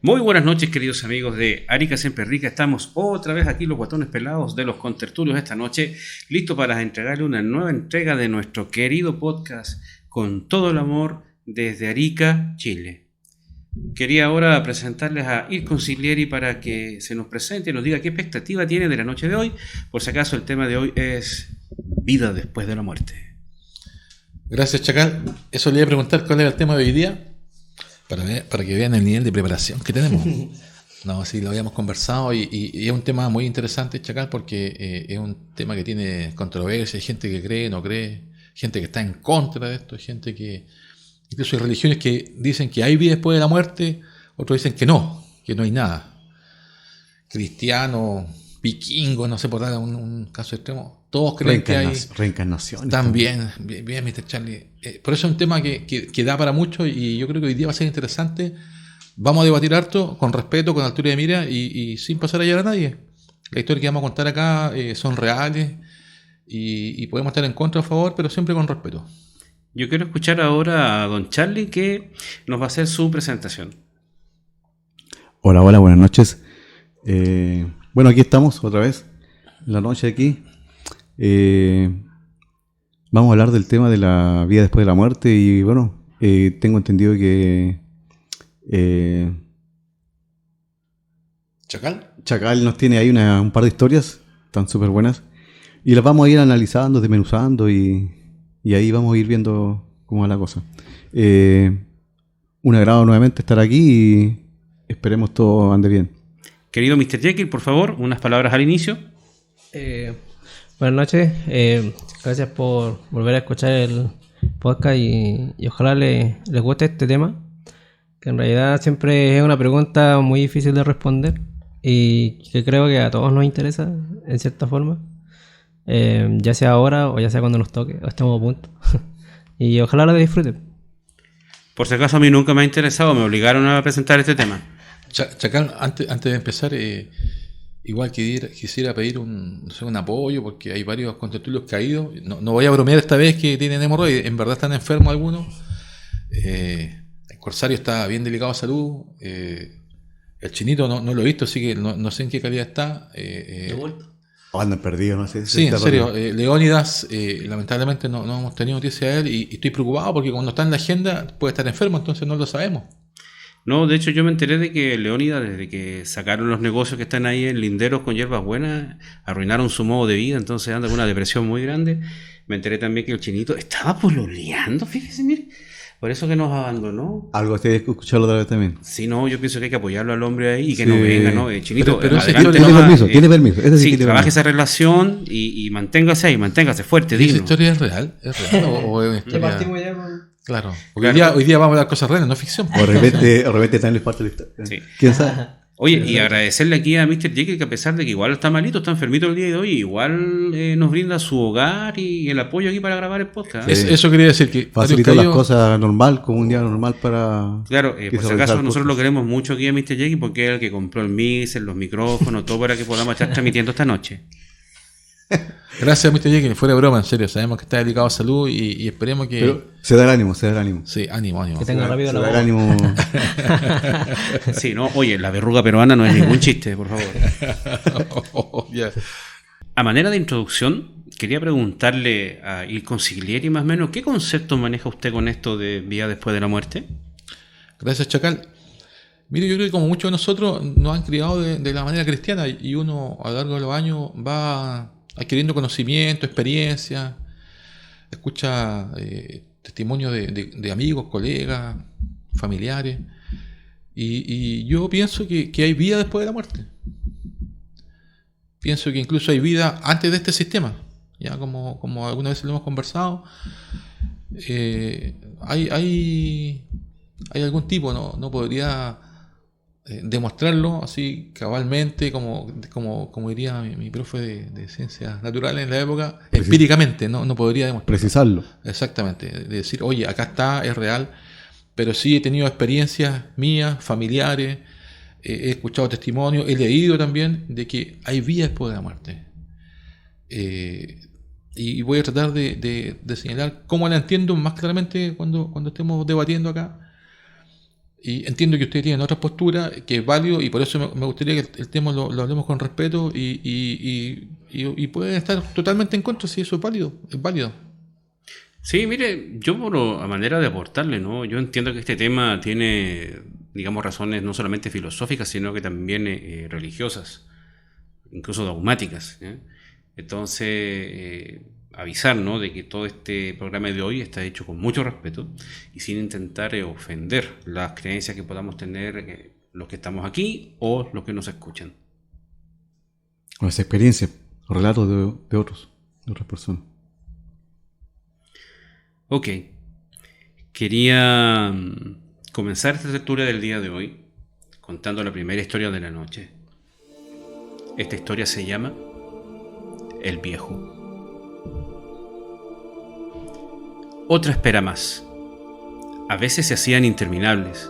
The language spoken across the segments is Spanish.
Muy buenas noches, queridos amigos de Arica Siempre Rica. Estamos otra vez aquí, los guatones pelados de los contertulios esta noche, listos para entregarle una nueva entrega de nuestro querido podcast con todo el amor desde Arica, Chile. Quería ahora presentarles a Ir Consiglieri para que se nos presente y nos diga qué expectativa tiene de la noche de hoy. Por si acaso el tema de hoy es vida después de la muerte. Gracias, Chacal. Eso le iba a preguntar cuál era el tema de hoy día. Para que vean el nivel de preparación que tenemos. No, sí, lo habíamos conversado y es un tema muy interesante, Chacal, porque es un tema que tiene controversia. Hay gente que cree, no cree, gente que está en contra de esto, hay gente que... Incluso hay religiones que dicen que hay vida después de la muerte, otros dicen que no hay nada. Cristianos, vikingos, no sé, por dar un caso extremo, todos creen que hay reencarnación. También, bien, Mr. Charlie. Por eso es un tema que da para mucho y yo creo que hoy día va a ser interesante. Vamos a debatir harto, con respeto, con altura de mira y sin pasar a hallar a nadie. La historia que vamos a contar acá son reales y podemos estar en contra o a favor, pero siempre con respeto. Yo quiero escuchar ahora a don Charlie, que nos va a hacer su presentación. Hola, buenas noches. Bueno, aquí estamos otra vez, en la noche aquí. Vamos a hablar del tema de la vida después de la muerte y bueno, tengo entendido que Chacal nos tiene ahí un par de historias, están súper buenas, y las vamos a ir analizando, desmenuzando y ahí vamos a ir viendo cómo va la cosa. Un agrado nuevamente estar aquí y esperemos todo ande bien. Querido Mr. Jekyll, por favor, unas palabras al inicio. Buenas noches, gracias por volver a escuchar el podcast y ojalá les guste este tema, que en realidad siempre es una pregunta muy difícil de responder y que creo que a todos nos interesa en cierta forma, ya sea ahora o ya sea cuando nos toque o estemos a punto. Y ojalá lo disfruten. Por si acaso a mí nunca me ha interesado, me obligaron a presentar este tema. Chacal, antes de empezar, igual quisiera pedir un apoyo porque hay varios contertulios caídos. No voy a bromear esta vez que tienen hemorroides, en verdad están enfermos algunos. El Corsario está bien delicado de salud. El Chinito no lo he visto, así que no sé en qué calidad está. Andan perdidos, no sé. Sí, en serio. Leónidas, lamentablemente no hemos tenido noticia de él y estoy preocupado porque cuando está en la agenda puede estar enfermo, entonces no lo sabemos. No, de hecho yo me enteré de que Leónidas, desde que sacaron los negocios que están ahí en linderos con hierbas buenas, arruinaron su modo de vida, entonces anda con una depresión muy grande. Me enteré también que el Chinito estaba pololeando, fíjese, mire, por eso que nos abandonó. Algo que escucharlo otra vez también. Sí, no, yo pienso que hay que apoyarlo al hombre ahí y que no venga, ¿no? Chinito, pero adelante, tiene permiso. Sí, trabaje esa relación y manténgase ahí, manténgase fuerte, digno. ¿Esa historia es real? ¿O es una historia...? Claro, porque claro. Hoy día vamos a hablar cosas reales, no ficción. O de repente también les parte la historia. Sí. ¿Quién sabe? Oye, y agradecerle aquí a Mr. Jekyll que a pesar de que igual está malito, está enfermito el día de hoy, igual nos brinda su hogar y el apoyo aquí para grabar el podcast. Eso quería decir que facilitó las cosas normal, como un día normal para... Claro, por si acaso nosotros lo queremos mucho aquí a Mr. Jekyll porque es el que compró el mixer, los micrófonos, todo para que podamos estar transmitiendo esta noche. Gracias, Mr. Jekyll, fuera de broma, en serio, sabemos que está delicado a salud y esperemos que... Pero se da el ánimo. Sí, ánimo. Que tenga rápido la voz. Ánimo. Sí, no, oye, la verruga peruana no es ningún chiste, por favor. Yeah. A manera de introducción, quería preguntarle a Il Consiglieri más o menos, ¿qué concepto maneja usted con esto de vida después de la muerte? Gracias, Chacal. Mire, yo creo que como muchos de nosotros nos han criado de la manera cristiana y uno a lo largo de los años va adquiriendo conocimiento, experiencia, escucha testimonios de amigos, colegas, familiares y yo pienso que hay vida después de la muerte. Pienso que incluso hay vida antes de este sistema, ya como alguna vez lo hemos conversado. Hay algún tipo, no podría demostrarlo así cabalmente como diría mi profe de ciencias naturales en la época, empíricamente, no podría demostrarlo. Precisarlo. Exactamente, de decir, oye, acá está, es real, pero sí he tenido experiencias mías, familiares, he escuchado testimonios, he leído también de que hay vida después de la muerte. Y voy a tratar de señalar cómo la entiendo más claramente cuando estemos debatiendo acá. Y entiendo que ustedes tienen otra postura, que es válido, y por eso me gustaría que el tema lo hablemos con respeto y pueden estar totalmente en contra si eso es válido. Es válido. Sí, mire, yo a manera de aportarle, ¿no? Yo entiendo que este tema tiene, digamos, razones no solamente filosóficas, sino que también religiosas, incluso dogmáticas, ¿eh? Entonces, avisar, ¿no?, de que todo este programa de hoy está hecho con mucho respeto y sin intentar ofender las creencias que podamos tener los que estamos aquí o los que nos escuchan. O las experiencias, los relatos de otras personas. Ok, quería comenzar esta lectura del día de hoy contando la primera historia de la noche. Esta historia se llama El Viejo. Otra espera más. A veces se hacían interminables.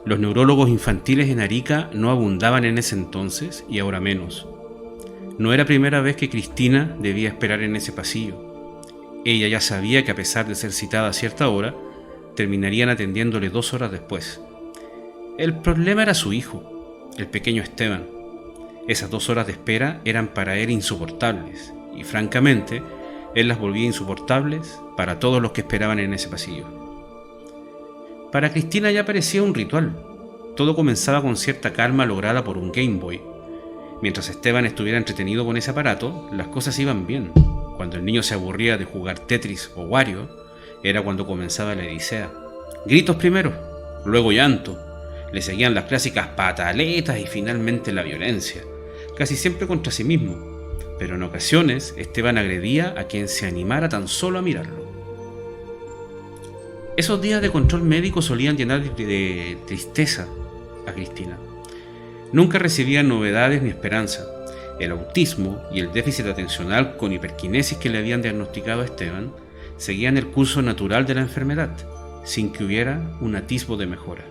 Los neurólogos infantiles en Arica no abundaban en ese entonces y ahora menos. No era primera vez que Cristina debía esperar en ese pasillo. Ella ya sabía que a pesar de ser citada a cierta hora, terminarían atendiéndole 2 horas después. El problema era su hijo, el pequeño Esteban. Esas 2 horas de espera eran para él insoportables y francamente él las volvía insoportables para todos los que esperaban en ese pasillo. Para Cristina ya parecía un ritual. Todo comenzaba con cierta calma lograda por un Game Boy. Mientras Esteban estuviera entretenido con ese aparato, las cosas iban bien. Cuando el niño se aburría de jugar Tetris o Wario, era cuando comenzaba la odisea. Gritos primero, luego llanto. Le seguían las clásicas pataletas y finalmente la violencia, casi siempre contra sí mismo. Pero en ocasiones Esteban agredía a quien se animara tan solo a mirarlo. Esos días de control médico solían llenar de tristeza a Cristina. Nunca recibía novedades ni esperanza. El autismo y el déficit atencional con hiperquinesis que le habían diagnosticado a Esteban seguían el curso natural de la enfermedad, sin que hubiera un atisbo de mejora.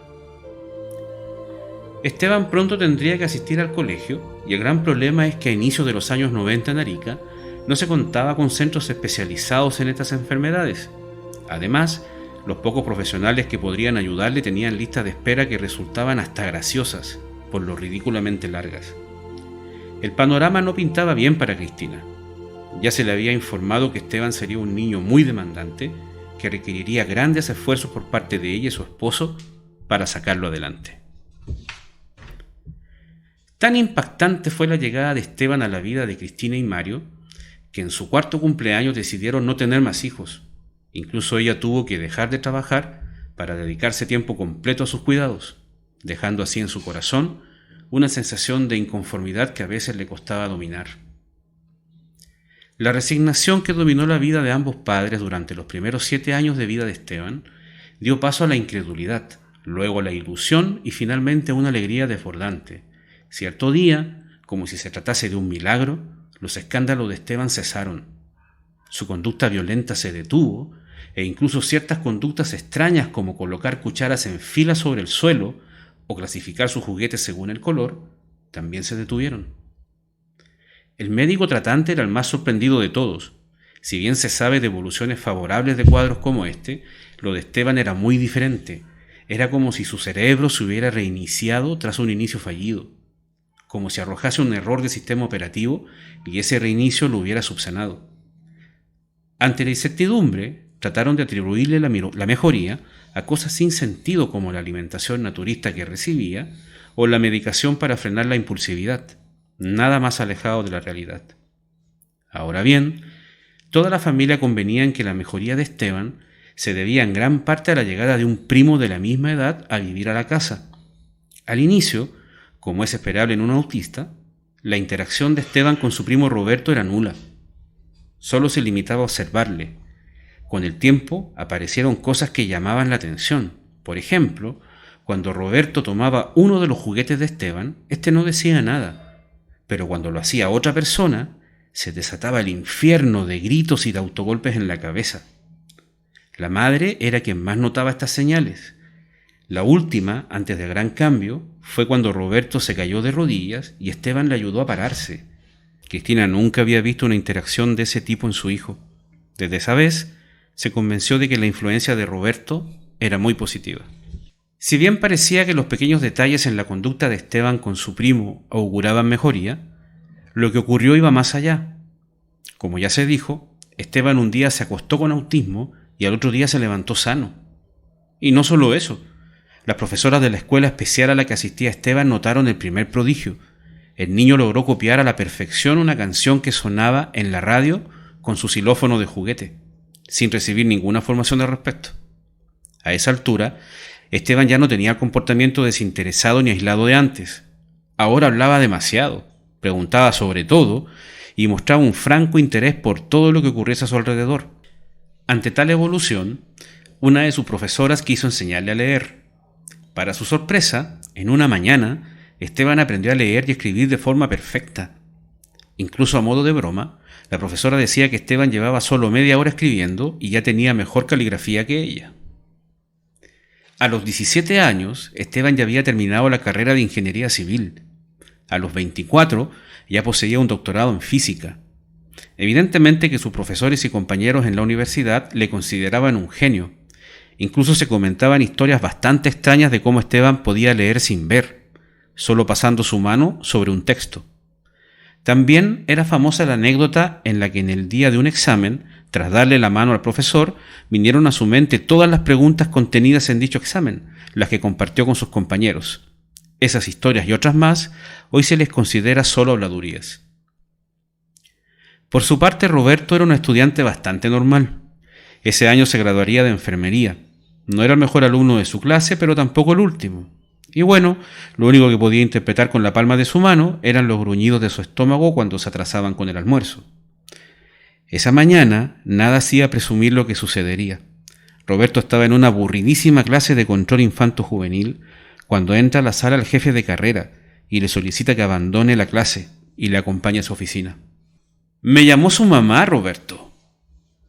Esteban pronto tendría que asistir al colegio y el gran problema es que a inicios de los años 90 en Arica no se contaba con centros especializados en estas enfermedades. Además, los pocos profesionales que podrían ayudarle tenían listas de espera que resultaban hasta graciosas, por lo ridículamente largas. El panorama no pintaba bien para Cristina. Ya se le había informado que Esteban sería un niño muy demandante, que requeriría grandes esfuerzos por parte de ella y su esposo para sacarlo adelante. Tan impactante fue la llegada de Esteban a la vida de Cristina y Mario, que en su 4º cumpleaños decidieron no tener más hijos. Incluso ella tuvo que dejar de trabajar para dedicarse tiempo completo a sus cuidados, dejando así en su corazón una sensación de inconformidad que a veces le costaba dominar. La resignación que dominó la vida de ambos padres durante los primeros 7 años de vida de Esteban dio paso a la incredulidad, luego a la ilusión y finalmente a una alegría desbordante. Cierto día, como si se tratase de un milagro, los escándalos de Esteban cesaron. Su conducta violenta se detuvo e incluso ciertas conductas extrañas como colocar cucharas en fila sobre el suelo o clasificar sus juguetes según el color, también se detuvieron. El médico tratante era el más sorprendido de todos. Si bien se sabe de evoluciones favorables de cuadros como este, lo de Esteban era muy diferente. Era como si su cerebro se hubiera reiniciado tras un inicio fallido, como si arrojase un error de sistema operativo y ese reinicio lo hubiera subsanado. Ante la incertidumbre, trataron de atribuirle la mejoría a cosas sin sentido como la alimentación naturista que recibía o la medicación para frenar la impulsividad, nada más alejado de la realidad. Ahora bien, toda la familia convenía en que la mejoría de Esteban se debía en gran parte a la llegada de un primo de la misma edad a vivir a la casa. Al inicio, como es esperable en un autista, la interacción de Esteban con su primo Roberto era nula. Solo se limitaba a observarle. Con el tiempo aparecieron cosas que llamaban la atención. Por ejemplo, cuando Roberto tomaba uno de los juguetes de Esteban, este no decía nada, pero cuando lo hacía otra persona, se desataba el infierno de gritos y de autogolpes en la cabeza. La madre era quien más notaba estas señales. La última, antes del gran cambio, fue cuando Roberto se cayó de rodillas y Esteban le ayudó a pararse. Cristina nunca había visto una interacción de ese tipo en su hijo. Desde esa vez, se convenció de que la influencia de Roberto era muy positiva. Si bien parecía que los pequeños detalles en la conducta de Esteban con su primo auguraban mejoría, lo que ocurrió iba más allá. Como ya se dijo, Esteban un día se acostó con autismo y al otro día se levantó sano. Y no solo eso, las profesoras de la escuela especial a la que asistía Esteban notaron el primer prodigio. El niño logró copiar a la perfección una canción que sonaba en la radio con su xilófono de juguete, sin recibir ninguna formación al respecto. A esa altura, Esteban ya no tenía el comportamiento desinteresado ni aislado de antes. Ahora hablaba demasiado, preguntaba sobre todo y mostraba un franco interés por todo lo que ocurriese a su alrededor. Ante tal evolución, una de sus profesoras quiso enseñarle a leer. Para su sorpresa, en una mañana, Esteban aprendió a leer y escribir de forma perfecta. Incluso a modo de broma, la profesora decía que Esteban llevaba solo media hora escribiendo y ya tenía mejor caligrafía que ella. A los 17 años, Esteban ya había terminado la carrera de ingeniería civil. A los 24, ya poseía un doctorado en física. Evidentemente que sus profesores y compañeros en la universidad le consideraban un genio. Incluso se comentaban historias bastante extrañas de cómo Esteban podía leer sin ver, solo pasando su mano sobre un texto. También era famosa la anécdota en la que en el día de un examen, tras darle la mano al profesor, vinieron a su mente todas las preguntas contenidas en dicho examen, las que compartió con sus compañeros. Esas historias y otras más, hoy se les considera solo habladurías. Por su parte, Roberto era un estudiante bastante normal. Ese año se graduaría de enfermería. No era el mejor alumno de su clase, pero tampoco el último. Y bueno, lo único que podía interpretar con la palma de su mano eran los gruñidos de su estómago cuando se atrasaban con el almuerzo. Esa mañana nada hacía presumir lo que sucedería. Roberto estaba en una aburridísima clase de control infanto-juvenil cuando entra a la sala el jefe de carrera y le solicita que abandone la clase y le acompañe a su oficina. «Me llamó su mamá, Roberto.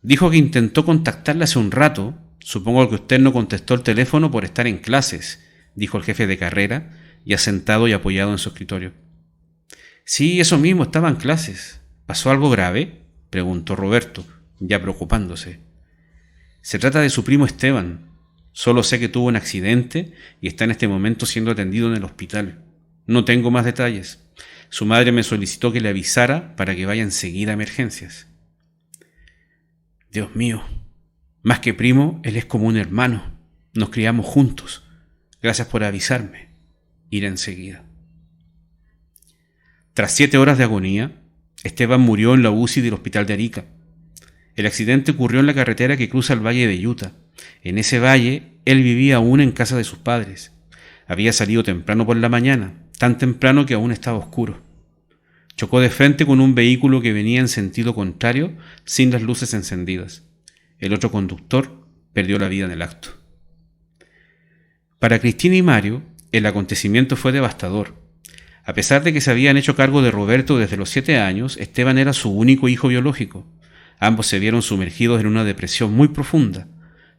Dijo que intentó contactarle hace un rato. Supongo que usted no contestó el teléfono por estar en clases», dijo el jefe de carrera, ya sentado y apoyado en su escritorio. «Sí, eso mismo, estaba en clases. ¿Pasó algo grave?», preguntó Roberto, ya preocupándose. «Se trata de su primo Esteban. Solo sé que tuvo un accidente y está en este momento siendo atendido en el hospital. No tengo más detalles. Su madre me solicitó que le avisara para que vaya enseguida a emergencias». «Dios mío, más que primo, él es como un hermano. Nos criamos juntos. Gracias por avisarme. Iré enseguida». Tras 7 horas de agonía, Esteban murió en la UCI del hospital de Arica. El accidente ocurrió en la carretera que cruza el valle de Utah. En ese valle, él vivía aún en casa de sus padres. Había salido temprano por la mañana, tan temprano que aún estaba oscuro. Chocó de frente con un vehículo que venía en sentido contrario, sin las luces encendidas. El otro conductor perdió la vida en el acto. Para Cristina y Mario, el acontecimiento fue devastador. A pesar de que se habían hecho cargo de Roberto desde los 7 años, Esteban era su único hijo biológico. Ambos se vieron sumergidos en una depresión muy profunda,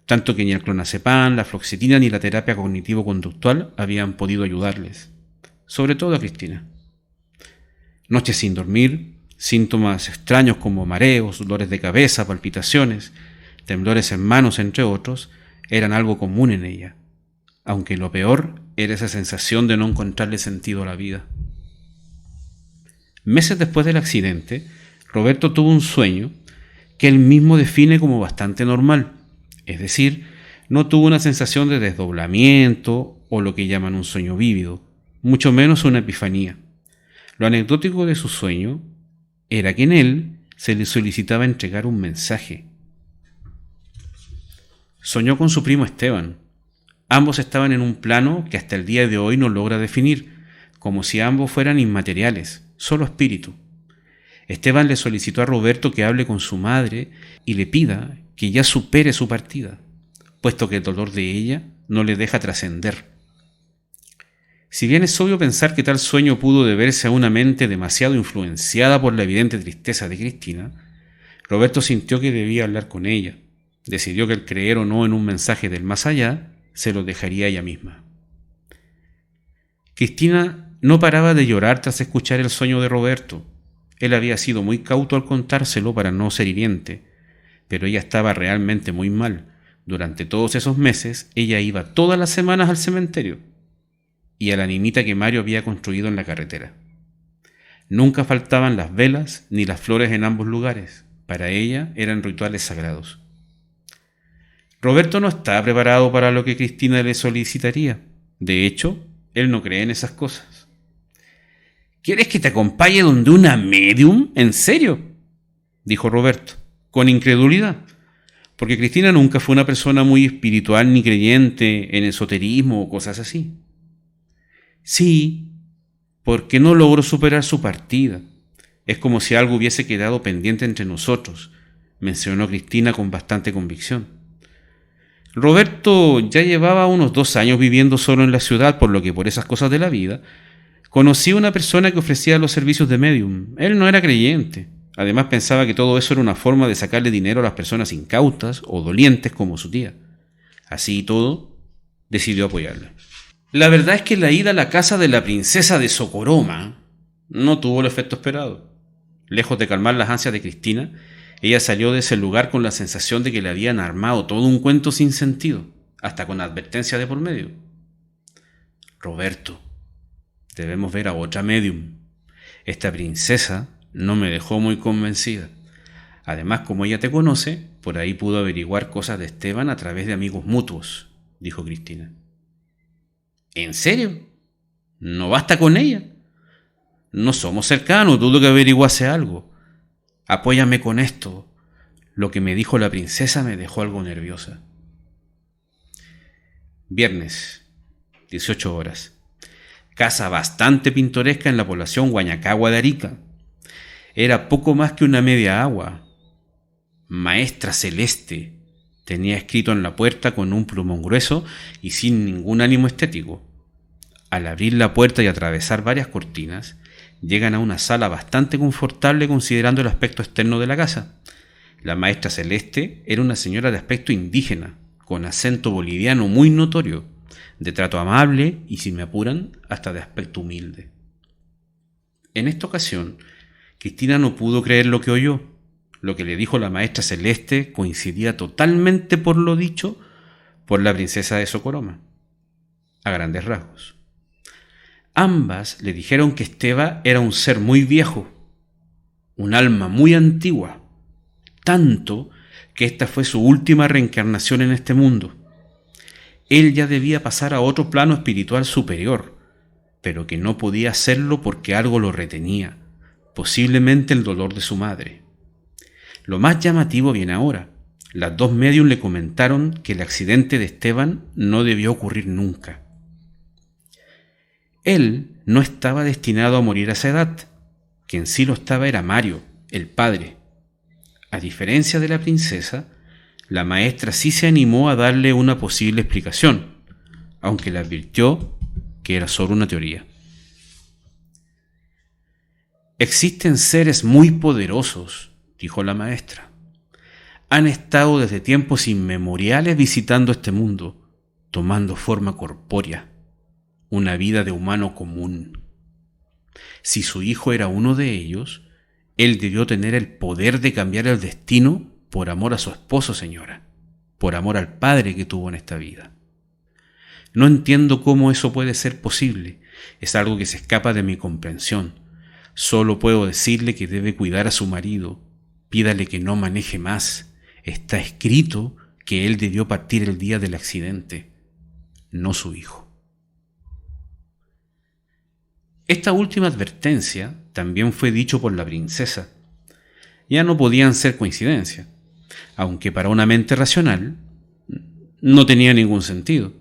tanto que ni el clonazepam, la fluoxetina ni la terapia cognitivo-conductual habían podido ayudarles. Sobre todo a Cristina. Noches sin dormir, síntomas extraños como mareos, dolores de cabeza, palpitaciones, temblores en manos, entre otros, eran algo común en ella. Aunque lo peor era esa sensación de no encontrarle sentido a la vida. Meses después del accidente, Roberto tuvo un sueño que él mismo define como bastante normal, es decir, no tuvo una sensación de desdoblamiento o lo que llaman un sueño vívido, mucho menos una epifanía. Lo anecdótico de su sueño era que en él se le solicitaba entregar un mensaje. Soñó con su primo Esteban. Ambos estaban en un plano que hasta el día de hoy no logra definir, como si ambos fueran inmateriales, solo espíritu. Esteban le solicitó a Roberto que hable con su madre y le pida que ya supere su partida, puesto que el dolor de ella no le deja trascender. Si bien es obvio pensar que tal sueño pudo deberse a una mente demasiado influenciada por la evidente tristeza de Cristina, Roberto sintió que debía hablar con ella. Decidió que el creer o no en un mensaje del más allá se lo dejaría ella misma. Cristina no paraba de llorar tras escuchar el sueño de Roberto. Él había sido muy cauto al contárselo para no ser hiriente, pero ella estaba realmente muy mal, Durante todos esos meses, ella iba todas las semanas al cementerio y a la nimita que Mario había construido en la carretera. Nunca faltaban las velas ni las flores en ambos lugares. Para ella eran rituales sagrados. Roberto no estaba preparado para lo que Cristina le solicitaría. De hecho, él no cree en esas cosas. ¿Quieres que te acompañe donde una medium? ¿En serio?, dijo Roberto, con incredulidad, porque Cristina nunca fue una persona muy espiritual ni creyente en esoterismo o cosas así. Sí, porque no logró superar su partida. Es como si algo hubiese quedado pendiente entre nosotros, mencionó Cristina con bastante convicción. Roberto ya llevaba unos 2 años viviendo solo en la ciudad, por lo que por esas cosas de la vida conocí a una persona que ofrecía los servicios de medium. Él no era creyente. Además pensaba que todo eso era una forma de sacarle dinero a las personas incautas o dolientes como su tía. Así y todo, decidió apoyarla. La verdad es que la ida a la casa de la princesa de Socoroma no tuvo el efecto esperado. Lejos de calmar las ansias de Cristina, ella salió de ese lugar con la sensación de que le habían armado todo un cuento sin sentido, hasta con advertencia de por medio. Roberto, debemos ver a otra medium. Esta princesa no me dejó muy convencida. Además, como ella te conoce, por ahí pudo averiguar cosas de Esteban a través de amigos mutuos, dijo Cristina. ¿En serio? ¿No basta con ella? No somos cercanos, dudo que averiguase algo. Apóyame con esto. Lo que me dijo la princesa me dejó algo nerviosa. Viernes, 18 horas. Casa bastante pintoresca en la población Huañacagua de Arica. Era poco más que una media agua. Maestra Celeste, tenía escrito en la puerta con un plumón grueso y sin ningún ánimo estético. Al abrir la puerta y atravesar varias cortinas, llegan a una sala bastante confortable considerando el aspecto externo de la casa. La maestra Celeste era una señora de aspecto indígena, con acento boliviano muy notorio, de trato amable y, si me apuran, hasta de aspecto humilde. En esta ocasión, Cristina no pudo creer lo que oyó. Lo que le dijo la maestra Celeste coincidía totalmente por lo dicho por la princesa de Socoroma, a grandes rasgos. Ambas le dijeron que Esteban era un ser muy viejo, un alma muy antigua, tanto que esta fue su última reencarnación en este mundo. Él ya debía pasar a otro plano espiritual superior, pero que no podía hacerlo porque algo lo retenía, posiblemente el dolor de su madre. Lo más llamativo viene ahora. Las 2 medium le comentaron que el accidente de Esteban no debió ocurrir nunca. Él no estaba destinado a morir a esa edad. Quien sí lo estaba era Mario, el padre. A diferencia de la princesa, la maestra sí se animó a darle una posible explicación, aunque le advirtió que era solo una teoría. Existen seres muy poderosos, dijo la maestra. Han estado desde tiempos inmemoriales visitando este mundo, tomando forma corpórea, una vida de humano común. Si su hijo era uno de ellos, él debió tener el poder de cambiar el destino por amor a su esposo, señora, por amor al padre que tuvo en esta vida. No entiendo cómo eso puede ser posible, es algo que se escapa de mi comprensión. Solo puedo decirle que debe cuidar a su marido, pídale que no maneje más. Está escrito que él debió partir el día del accidente, no su hijo. Esta última advertencia también fue dicho por la princesa. Ya no podían ser coincidencia, aunque para una mente racional no tenía ningún sentido.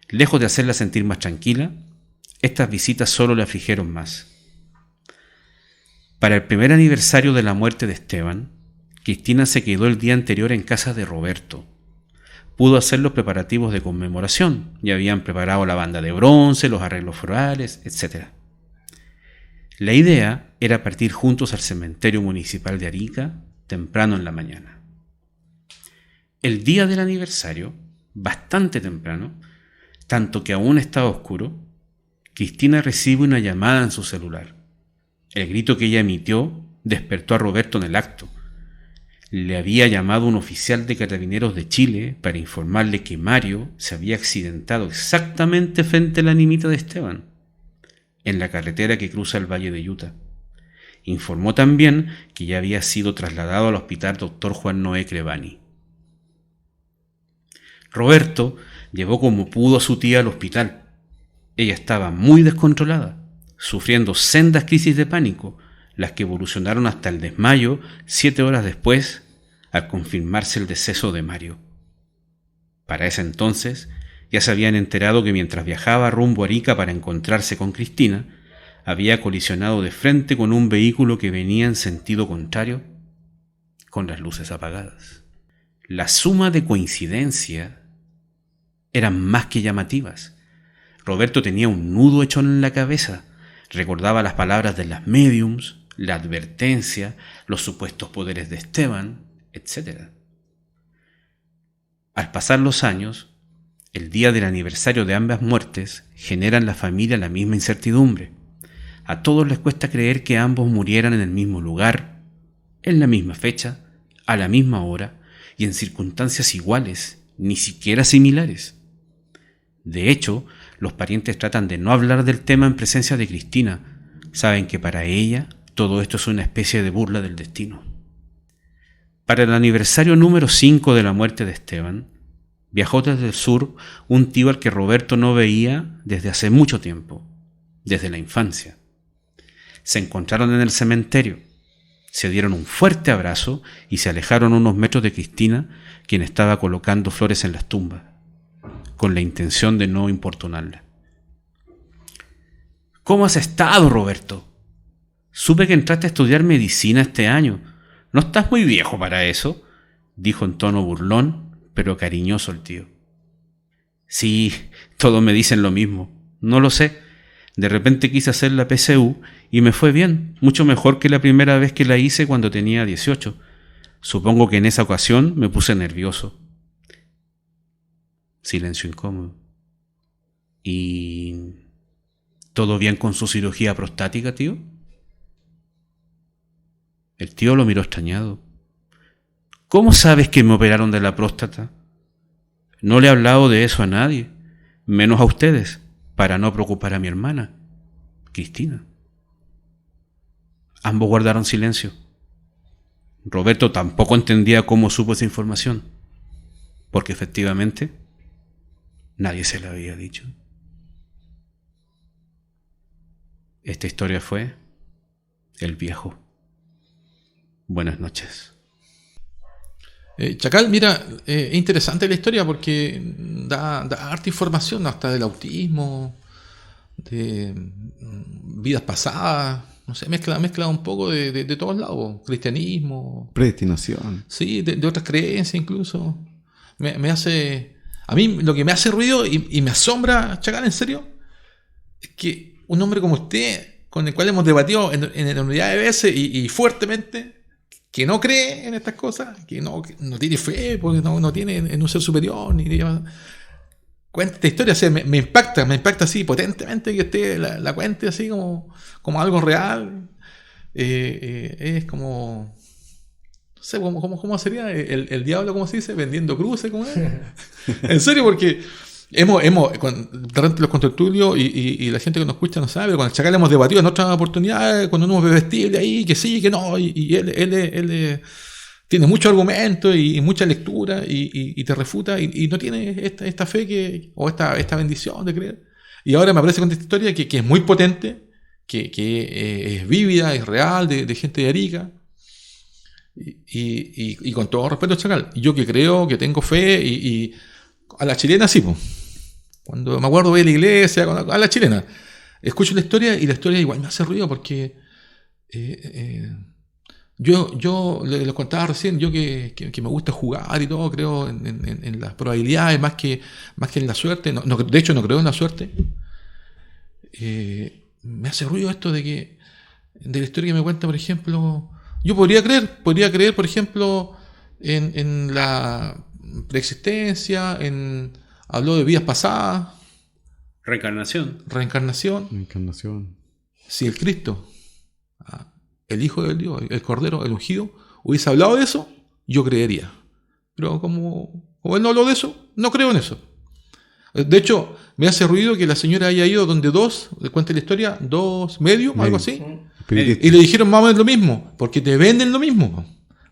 Lejos de hacerla sentir más tranquila, estas visitas solo le afligieron más. Para el primer aniversario de la muerte de Esteban, Cristina se quedó el día anterior en casa de Roberto. Pudo hacer los preparativos de conmemoración. Ya habían preparado la banda de bronce, los arreglos florales, etc. La idea era partir juntos al cementerio municipal de Arica temprano en la mañana. El día del aniversario, bastante temprano, tanto que aún estaba oscuro, Cristina recibe una llamada en su celular. El grito que ella emitió despertó a Roberto en el acto. le había llamado un oficial de Carabineros de Chile para informarle que Mario se había accidentado exactamente frente a la nimita de Esteban, en la carretera que cruza el Valle de Utah. Informó también que ya había sido trasladado al hospital Dr. Juan Noé Crevani. Roberto llevó como pudo a su tía al hospital. Ella estaba muy descontrolada, sufriendo sendas crisis de pánico, las que evolucionaron hasta el desmayo 7 horas después, al confirmarse el deceso de Mario. Para ese entonces, ya se habían enterado que mientras viajaba rumbo a Arica para encontrarse con Cristina, había colisionado de frente con un vehículo que venía en sentido contrario, con las luces apagadas. La suma de coincidencias eran más que llamativas. Roberto tenía un nudo hecho en la cabeza, recordaba las palabras de las médiums, la advertencia, los supuestos poderes de Esteban, etc. Al pasar los años, el día del aniversario de ambas muertes genera en la familia la misma incertidumbre. A todos les cuesta creer que ambos murieran en el mismo lugar, en la misma fecha, a la misma hora y en circunstancias iguales, ni siquiera similares. De hecho, los parientes tratan de no hablar del tema en presencia de Cristina. Saben que para ella todo esto es una especie de burla del destino. Para el aniversario número 5 de la muerte de Esteban, viajó desde el sur un tío al que Roberto no veía desde hace mucho tiempo, desde la infancia. Se encontraron en el cementerio, se dieron un fuerte abrazo y se alejaron unos metros de Cristina, quien estaba colocando flores en las tumbas, con la intención de no importunarla. ¿Cómo has estado, Roberto? Supe que entraste a estudiar medicina este año. ¿No estás muy viejo para eso?, dijo en tono burlón, pero cariñoso el tío. Sí, todos me dicen lo mismo. No lo sé. De repente quise hacer la PSU y me fue bien, mucho mejor que la primera vez que la hice cuando tenía 18. Supongo que en esa ocasión me puse nervioso. Silencio incómodo. ¿Y todo bien con su cirugía prostática, tío? El tío lo miró extrañado. ¿Cómo sabes que me operaron de la próstata? No le he hablado de eso a nadie, menos a ustedes, para no preocupar a mi hermana, Cristina. Ambos guardaron silencio. Roberto tampoco entendía cómo supo esa información, porque efectivamente nadie se la había dicho. Esta historia fue El Viejo. Buenas noches. Chacal, mira, es interesante la historia porque da harta información hasta del autismo, de vidas pasadas, no sé, mezcla un poco de todos lados, cristianismo, Predestinación. sí, de otras creencias incluso. Me hace, a mí lo que me hace ruido y me asombra, Chacal, en serio, es que un hombre como usted, con el cual hemos debatido en la unidad de veces y fuertemente, que no cree en estas cosas, que no tiene fe, porque no tiene en un ser superior, ni cuenta esta historia, o sea, me impacta así potentemente que usted la cuente así como algo real. Es como, no sé, ¿cómo sería? El diablo, ¿cómo se dice? Vendiendo cruces, ¿cómo es? En serio, porque durante los contertulios y la gente que nos escucha no sabe, pero con el Chacal hemos debatido en otras oportunidades, cuando uno es vestible ahí, que sí, que no, y él tiene mucho argumento y mucha lectura y te refuta y no tiene esta fe o esta bendición de creer. Y ahora me aparece con esta historia que es muy potente, que es vívida, es real, de gente de Arica. Y con todo respeto, Chacal, yo que creo, que tengo fe y a la chilena sí, pues. Cuando me acuerdo de la iglesia, a la chilena, escucho la historia y la historia igual me hace ruido porque yo les contaba recién, yo que me gusta jugar y todo, creo en las probabilidades más que en la suerte. De hecho, no creo en la suerte. Me hace ruido esto de la historia que me cuenta, por ejemplo, yo podría creer, por ejemplo, en la preexistencia, habló de vidas pasadas, reencarnación. Si el Cristo, el Hijo del Dios, el Cordero, el ungido, hubiese hablado de eso, yo creería. Pero como él no habló de eso, no creo en eso. De hecho, me hace ruido que la señora haya ido donde cuenta la historia, 2 medios, algo así, y le dijeron más o menos lo mismo, porque te venden lo mismo.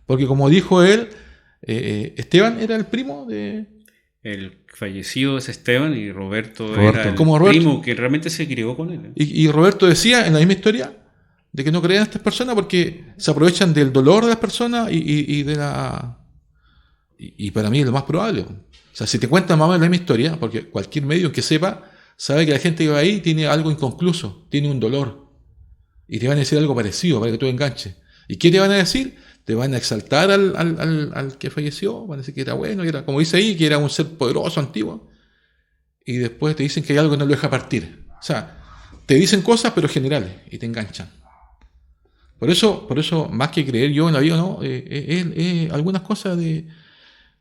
Porque como dijo él, Esteban era el primo de... El fallecido es Esteban y Roberto era el Como Roberto. primo que realmente se crió con él. Y Roberto decía en la misma historia de que no creían a estas personas porque se aprovechan del dolor de las personas y de la... Y para mí es lo más probable. O sea, si te cuentan más o menos la misma historia, porque cualquier medio que sepa, sabe que la gente que va ahí tiene algo inconcluso, tiene un dolor. Y te van a decir algo parecido para que tú enganches. ¿Y qué te van a decir? Te van a exaltar al que falleció, van a decir que era bueno, que era, como dice ahí, que era un ser poderoso, antiguo. Y después te dicen que hay algo que no lo deja partir. O sea, te dicen cosas pero generales y te enganchan. Por eso más que creer yo en la vida, ¿no? Algunas cosas de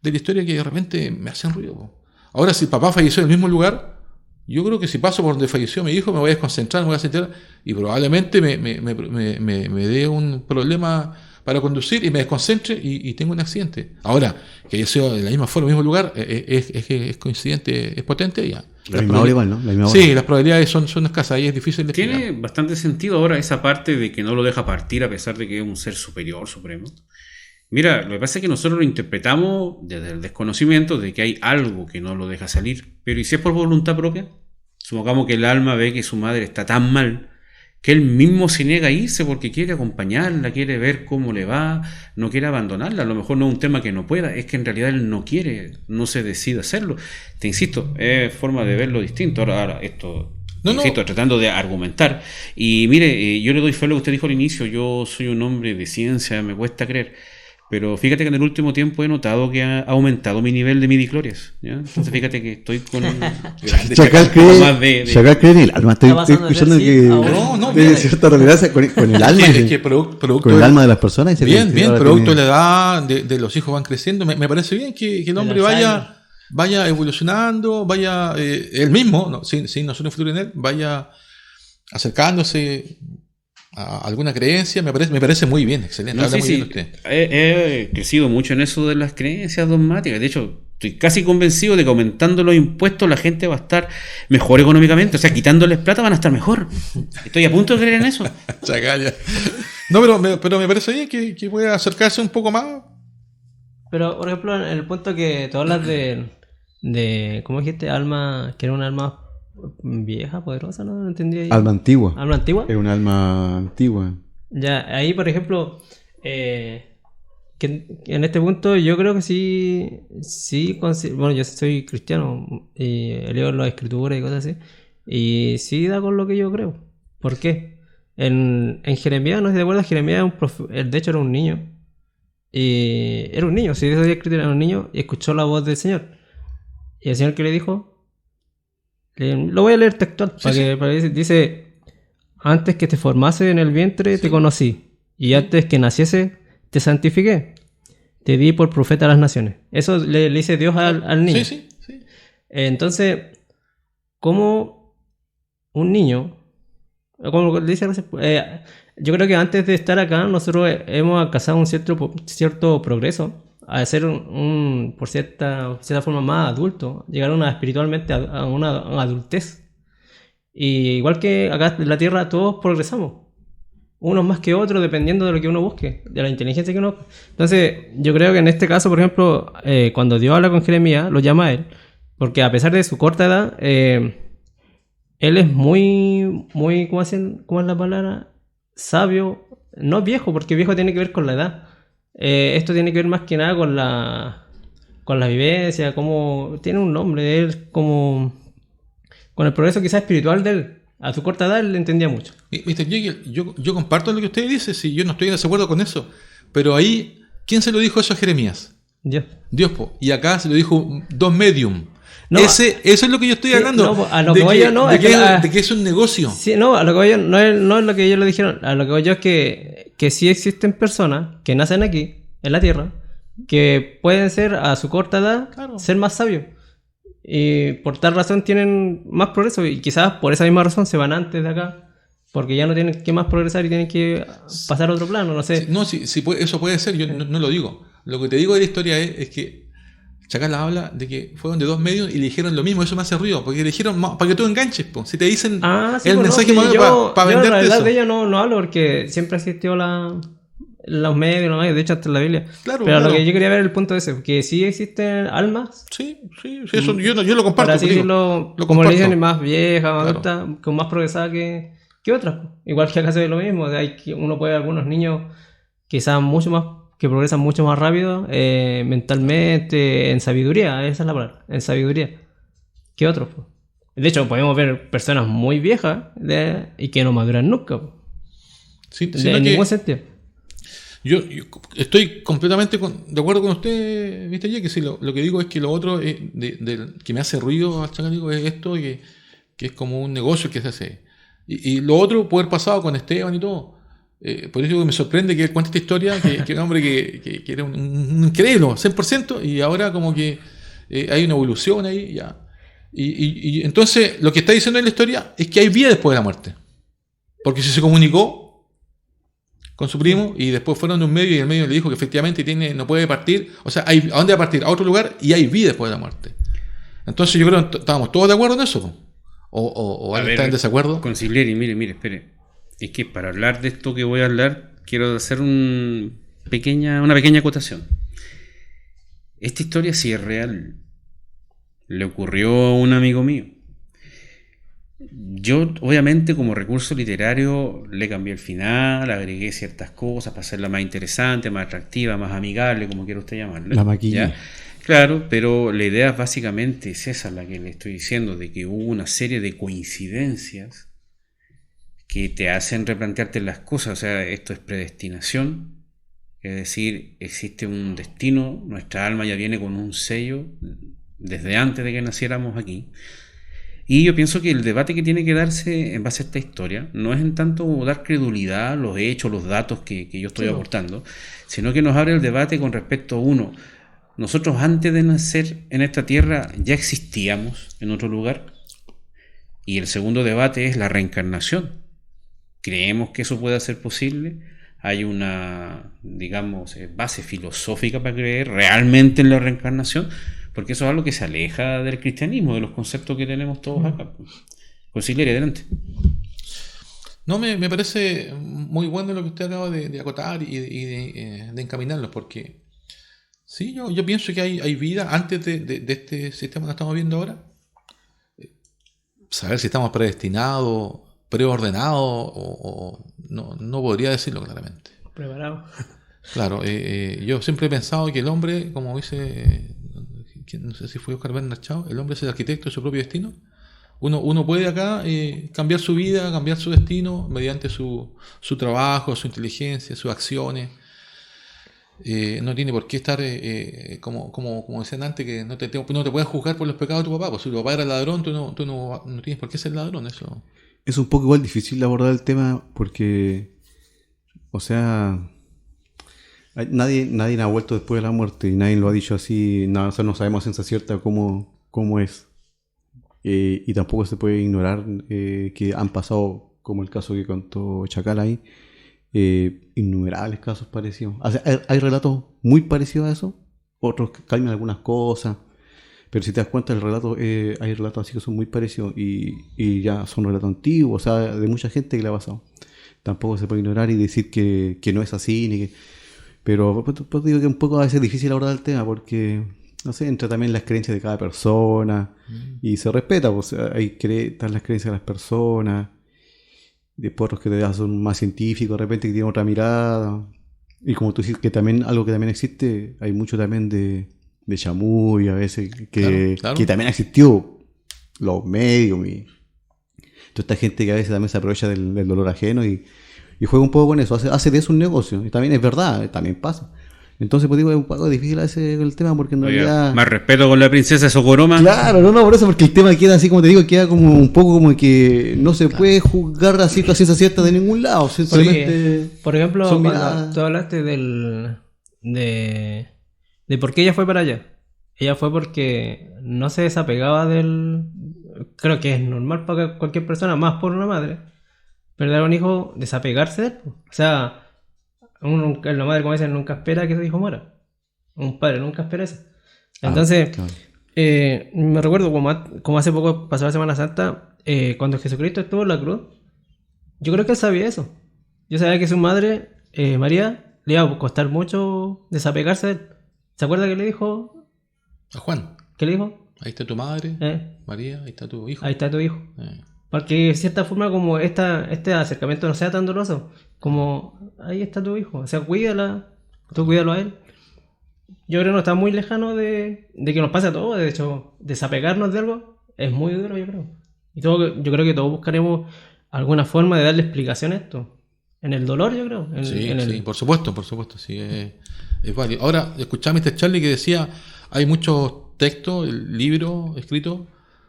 la historia que de repente me hacen ruido. Ahora, si el papá falleció en el mismo lugar, yo creo que si paso por donde falleció mi hijo, me voy a desconcentrar, me voy a sentir y probablemente me dé un problema para conducir y me desconcentre y tengo un accidente. Ahora, que haya sido de la misma forma, en el mismo lugar, es coincidente, es potente ya. La misma hora igual, ¿no? La misma hora. Sí, las probabilidades son escasas y es difícil de explicar. Tiene bastante sentido ahora esa parte de que no lo deja partir a pesar de que es un ser superior, supremo. Mira, lo que pasa es que nosotros lo interpretamos desde el desconocimiento de que hay algo que no lo deja salir. Pero ¿y si es por voluntad propia? Supongamos que el alma ve que su madre está tan mal que él mismo se niega a irse porque quiere acompañarla, quiere ver cómo le va, no quiere abandonarla. A lo mejor no es un tema que no pueda, es que en realidad él no quiere, no se decide hacerlo. Te insisto, es forma de verlo distinto. Ahora esto... Insisto, tratando de argumentar. Y mire, yo le doy fe a lo que usted dijo al inicio. Yo soy un hombre de ciencia, me cuesta creer. Pero fíjate que en el último tiempo he notado que ha aumentado mi nivel de midichlorias, ¿ya? Entonces fíjate que estoy con un grande Chacal cree en el alma. Estoy escuchando que de cierta relevancia con el alma. Es que producto con el alma de las personas. Bien, producto de la edad, de los hijos van creciendo. Me parece bien que el hombre vaya evolucionando, vaya él mismo, ¿no? sin nosotros influir en él, vaya acercándose a alguna creencia. Me parece muy bien, excelente. No, sí. He crecido mucho en eso de las creencias dogmáticas. De hecho, estoy casi convencido de que aumentando los impuestos la gente va a estar mejor económicamente. O sea, quitándoles plata van a estar mejor. Estoy a punto de creer en eso. Chacalla. No, pero me parece bien que pueda acercarse un poco más. Pero, por ejemplo, en el punto que tú hablas de ¿cómo dijiste? Alma, que era un alma vieja, poderosa, ¿no? Entendí ahí. Alma antigua. ¿Alma antigua? Es un alma antigua. Ya, ahí, por ejemplo, que en este punto yo creo que sí, bueno, yo soy cristiano y leo las escrituras y cosas así, y sí da con lo que yo creo. ¿Por qué? En Jeremías, no sé si te acuerdas, Jeremías de hecho era un niño. Y era un niño, si eso había escrito, era un niño y escuchó la voz del Señor. Y el Señor, ¿qué le dijo? Lo voy a leer textual. Dice: antes que te formase en el vientre te conocí, y antes que naciese te santifiqué, te di por profeta a las naciones. Eso le dice Dios al niño. Sí. Entonces, como un niño, como le dice, yo creo que antes de estar acá nosotros hemos alcanzado un cierto progreso a ser por cierta forma más adulto, llegar espiritualmente a una adultez. Y igual que acá en la Tierra todos progresamos, unos más que otros dependiendo de lo que uno busque, de la inteligencia que uno busque. Entonces yo creo que en este caso, por ejemplo, cuando Dios habla con Jeremías, lo llama a él, porque a pesar de su corta edad, él es muy ¿cómo es la palabra? Sabio, no viejo, porque viejo tiene que ver con la edad. Esto tiene que ver más que nada con la vivencia, como tiene un nombre, él como con el progreso quizás espiritual de él. A su corta edad él le entendía mucho. Mr. Jekyll, yo comparto lo que usted dice, si yo no estoy en desacuerdo con eso, pero ahí, ¿quién se lo dijo eso a Jeremías? Dios, y acá se lo dijo 2 medium. No, eso es lo que yo estoy hablando. No, a lo que voy yo no. De que es un negocio. Sí, no, a lo que voy yo no es lo que ellos le dijeron. A lo que voy yo es que sí existen personas que nacen aquí, en la Tierra, que pueden ser a su corta edad, ser más sabios. Y por tal razón tienen más progreso. Y quizás por esa misma razón se van antes de acá, porque ya no tienen que más progresar y tienen que pasar a otro plano, no sé. Sí, eso puede ser, yo no lo digo. lo que te digo de la historia es que Chacal habla de que fueron de dos medios y le dijeron lo mismo, eso me hace ruido, porque le dijeron para que tú enganches, po. Si te dicen Sí, el pues mensaje no, sí, para yo en venderte realidad eso. de ella no hablo porque siempre existió los medios, de hecho hasta en la Biblia. Claro, Pero claro. lo que yo quería ver el punto ese, que sí existen almas, Sí, eso yo lo comparto. para así digo, decirlo, lo como le comparto. dicen, más viejas, más Claro. adultas, con más progresada que otras. Igual que acá se ve lo mismo, o sea, uno puede ver algunos niños quizás mucho más, que progresan mucho más rápido mentalmente, en sabiduría, esa es la palabra, en sabiduría, que otros. Po. De hecho, podemos ver personas muy viejas y que no maduran nunca, po, Sí, en ningún sentido. Yo estoy completamente de acuerdo con usted, Mr. J, que sí, lo que digo es que lo otro que me hace ruido al Chacal, digo, es esto que es como un negocio que se hace. Y lo otro puede haber pasado con Esteban y todo. Por eso digo que me sorprende que él cuente esta historia, que un hombre que era un incrédulo, 100%, y ahora como que hay una evolución ahí, ya. Y entonces lo que está diciendo en la historia es que hay vida después de la muerte. Porque si se comunicó con su primo y después fueron de un medio y el medio le dijo que efectivamente no puede partir, o sea, ¿a dónde va a partir? A otro lugar y hay vida después de la muerte. Entonces yo creo que estábamos todos de acuerdo en eso, o alguien está en desacuerdo. Consiglieri, mire, espere. Es que para hablar de esto que voy a hablar, quiero hacer una pequeña acotación. Esta historia sí es real. Le ocurrió a un amigo mío. Yo, obviamente, como recurso literario, le cambié el final, agregué ciertas cosas para hacerla más interesante, más atractiva, más amigable, como quiera usted llamarla. La maquilla. ¿Ya? Claro, pero la idea básicamente es esa, la que le estoy diciendo, de que hubo una serie de coincidencias que te hacen replantearte las cosas. O sea, esto es predestinación, es decir, existe un destino, nuestra alma ya viene con un sello desde antes de que naciéramos aquí. Y yo pienso que el debate que tiene que darse en base a esta historia no es en tanto dar credulidad a los hechos, los datos que yo estoy aportando, sino que nos abre el debate con respecto a uno. Nosotros antes de nacer en esta tierra ya existíamos en otro lugar. Y el segundo debate es la reencarnación. ¿Creemos que eso pueda ser posible? Hay una, digamos, base filosófica para creer realmente en la reencarnación, porque eso es algo que se aleja del cristianismo, de los conceptos que tenemos todos acá. Consigliere, adelante. No, me parece muy bueno lo que usted acaba de acotar y de encaminarnos, porque sí, yo pienso que hay vida antes de este sistema que estamos viendo ahora. Saber si estamos predestinados, preordenados, o no podría decirlo claramente. Preparado. Claro, yo siempre he pensado que el hombre, como dice, no sé si fue Oscar Bernard Shaw, el hombre es el arquitecto de su propio destino. Uno puede acá cambiar su vida, cambiar su destino mediante su trabajo, su inteligencia, sus acciones. No tiene por qué estar, como decían antes, que no te puedes juzgar por los pecados de tu papá. Pues si tu papá era ladrón, tú no tienes por qué ser ladrón. Eso. Es un poco igual difícil de abordar el tema porque, o sea, nadie ha vuelto después de la muerte y nadie lo ha dicho así. O sea, no sabemos a ciencia cierta cómo es. Y tampoco se puede ignorar que han pasado, como el caso que contó Chacal ahí, innumerables casos parecidos. O sea, hay relatos muy parecidos a eso, otros que cambian algunas cosas, pero si te das cuenta, hay relatos así que son muy parecidos y ya son relatos antiguos, o sea, de mucha gente que le ha pasado. Tampoco se puede ignorar y decir que no es así, pero pues digo que un poco a veces es difícil abordar el tema porque, no sé, entra también las creencias de cada persona y se respeta, pues están las creencias de las personas. Después otros que son más científicos, de repente que tienen otra mirada. Y como tú dices, que también algo que también existe, hay mucho también de chamuy a veces, Claro. que también existió, los medios y toda esta gente que a veces también se aprovecha del dolor ajeno y juega un poco con eso, hace de eso un negocio. Y también es verdad, también pasa. Entonces, pues digo, es un poco difícil a veces el tema porque en realidad... Más respeto con la princesa Socoroma. Claro, no, por eso, porque el tema queda así, como te digo, queda como un poco como que no se puede juzgar así a ciencia cierta de ningún lado. Simplemente Por ejemplo, son cuando miradas. tú hablaste de por qué ella fue para allá. Ella fue porque no se desapegaba del... Creo que es normal para cualquier persona, más por una madre, perder a un hijo, desapegarse de él. O sea... la madre, como dicen, nunca espera que su hijo muera. Un padre nunca espera eso. Entonces, claro. me recuerdo como hace poco pasó la Semana Santa, cuando Jesucristo estuvo en la cruz, yo creo que él sabía eso. Yo sabía que su madre, María, le iba a costar mucho desapegarse de él. ¿Se acuerda que le dijo? A Juan, ¿Qué le dijo? ahí está tu madre, María, ahí está tu hijo. Ahí está tu hijo. Porque de cierta forma como este acercamiento no sea tan doloroso, como ahí está tu hijo, o sea, cuídala, tú cuídalo a él. Yo creo que no está muy lejano de que nos pase a todos. De hecho, desapegarnos de algo es muy duro, yo creo. Y yo creo que todos buscaremos alguna forma de darle explicación a esto. En el dolor, yo creo. Sí, por supuesto, sí, es válido. Ahora, escuchaba a Mr. Charlie que decía, hay muchos textos, libros escritos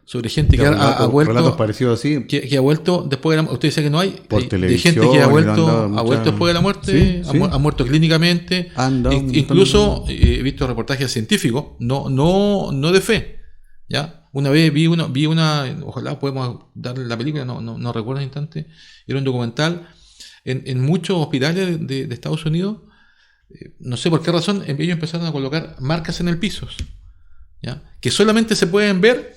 sobre gente que ha vuelto. Relatos parecidos así. Que ha vuelto después de la muerte. Usted dice que no hay. Por de televisión, gente que ha vuelto mucha... después de la muerte, Sí. ha muerto clínicamente. Incluso he visto reportajes científicos, no de fe. ¿Ya? Una vez vi una, ojalá podemos darle la película, no recuerdo el instante, era un documental en muchos hospitales de Estados Unidos. No sé por qué razón, ellos empezaron a colocar marcas en el piso, ¿ya? Que solamente se pueden ver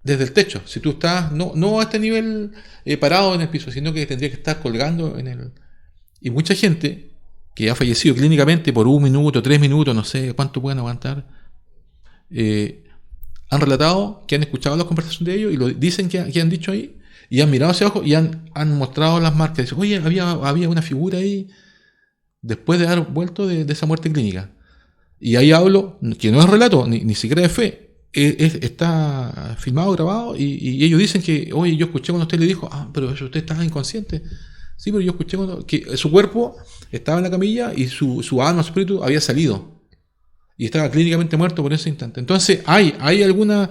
desde el techo. Si tú estás, no a este nivel parado en el piso, sino que tendría que estar colgando en el... Y mucha gente que ha fallecido clínicamente por 1 minuto, 3 minutos, no sé cuánto pueden aguantar, han relatado que han escuchado las conversaciones de ellos y lo dicen que han dicho ahí, y han mirado hacia abajo y han mostrado las marcas. Dicen, oye, había una figura ahí después de haber vuelto de esa muerte clínica. Y ahí hablo, que no es relato, ni siquiera de fe, está filmado, grabado, y ellos dicen que, oye, yo escuché cuando usted le dijo, pero usted estaba inconsciente. Sí, pero yo escuché que su cuerpo estaba en la camilla y su alma, su espíritu había salido. Y estaba clínicamente muerto por ese instante. Entonces, hay alguna...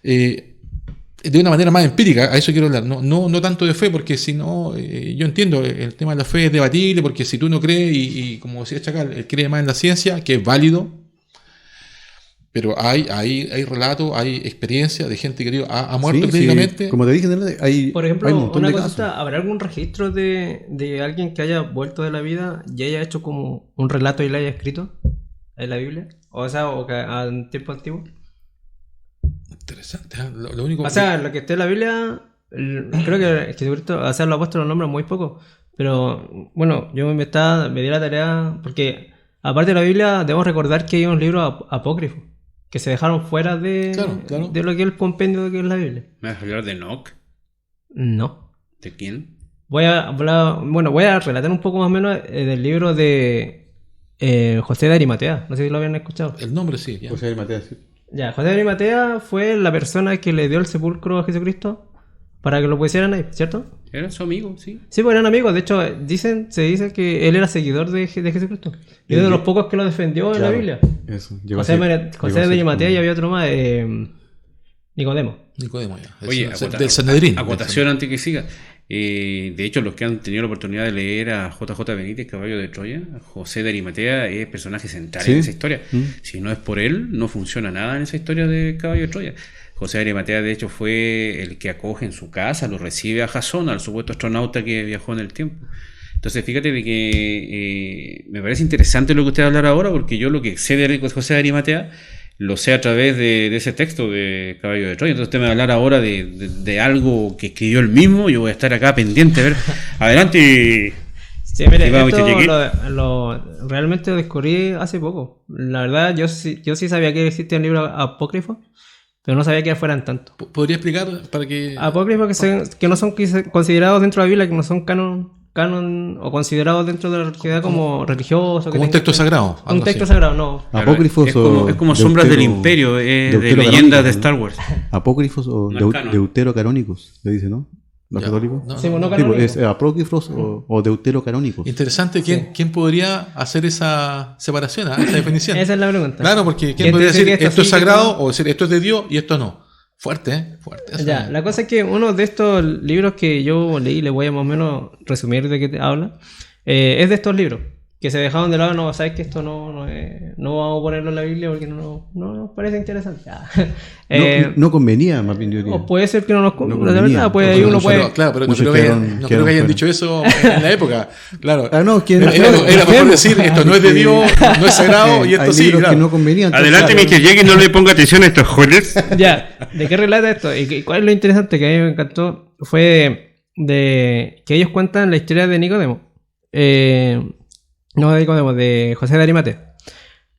de una manera más empírica, a eso quiero hablar, no tanto de fe, porque si no, yo entiendo, el tema de la fe es debatible, porque si tú no crees, y como decía Chacal, él cree más en la ciencia, que es válido, pero hay relatos, hay experiencias de gente que ha muerto clínicamente. Sí. Como te dije, hay, por ejemplo, hay un montón una de cosita, casos. ¿habrá algún registro de alguien que haya vuelto de la vida y haya hecho como un relato y lo haya escrito en la Biblia? O sea, o que en tiempo antiguo. Interesante, ¿eh? Lo único O sea, lo que esté en la Biblia, creo que Jesucristo, o sea, los apóstoles lo nombran muy poco. Pero bueno, yo me di la tarea, porque aparte de la Biblia, debemos recordar que hay unos libros apócrifos que se dejaron fuera de lo que es el compendio de que es la Biblia. ¿Me vas a hablar de Enoch? No. ¿De quién? Voy a relatar un poco más o menos del libro de José de Arimatea. No sé si lo habían escuchado. El nombre sí. Ya. José de Mateo, sí. Ya, José de Arimatea fue la persona que le dio el sepulcro a Jesucristo para que lo pusieran ahí, ¿cierto? Era su amigo, sí. Sí, pues eran amigos. De hecho, se dice que él era seguidor de Jesucristo. Y uno de los pocos que lo defendió en la Biblia. Eso. José de Arimatea y había otro más, Nicodemo. Ya. Oye, del Sanedrín. Acotación antes que siga. De hecho, los que han tenido la oportunidad de leer a JJ Benítez, Caballo de Troya, José de Arimatea es personaje central en esa historia. Si no es por él, no funciona nada en esa historia de Caballo de Troya. José de Arimatea, de hecho, fue el que acoge en su casa, lo recibe a Jasón, al supuesto astronauta que viajó en el tiempo. Entonces, fíjate de que me parece interesante lo que usted va a hablar ahora, porque yo lo que sé de José de Arimatea lo sé a través de ese texto de Caballo de Troya. Entonces usted me va a hablar ahora de algo que escribió él mismo. Yo voy a estar acá pendiente a ver. Adelante. Sí, mire, esto realmente lo descubrí hace poco. La verdad, yo sí sabía que existían libros apócrifos, pero no sabía que fueran tantos. ¿Podría explicar para que... Apócrifos que no son considerados dentro de la Biblia, que no son canon o considerados dentro de la religiosidad como religioso. Como un texto sagrado. Un texto sagrado, no. Apócrifos es como Sombras del Imperio, de leyendas de Star Wars. Apócrifos o deuterocanónicos, le dice, ¿no? ¿Los católicos? Sí, no canónicos. Es apócrifos o deuterocanónicos. Interesante, ¿quién podría hacer esa separación, esa definición? Esa es la pregunta. Claro, porque ¿quién podría decir esto es sagrado o decir esto es de Dios y esto no? Fuerte, fuerte. Ya, la cosa es que uno de estos libros que yo leí, le voy a más o menos resumir de qué te habla, es de estos libros. que se dejaron de lado, no, sabes que esto no vamos a ponerlo en la Biblia porque no nos parece interesante. No convenía, más bien yo diría. O puede ser que no nos No la convenía. verdad, pues ahí uno puede. Claro, pero no Muchos creo que quedaron hayan fuera. dicho eso en la época. Claro. No, que Era mejor decir esto no es de Dios, no es sagrado y hay esto sí. libros Claro. que no convenían. Adelante, entonces, Mr. Jenkins, no le ponga atención a estos jóvenes. Ya, ¿de qué relata esto? ¿Y cuál es lo interesante que a mí me encantó? Fue de que ellos cuentan la historia de Nicodemo. No de Nicodemo, de José de Arimatea.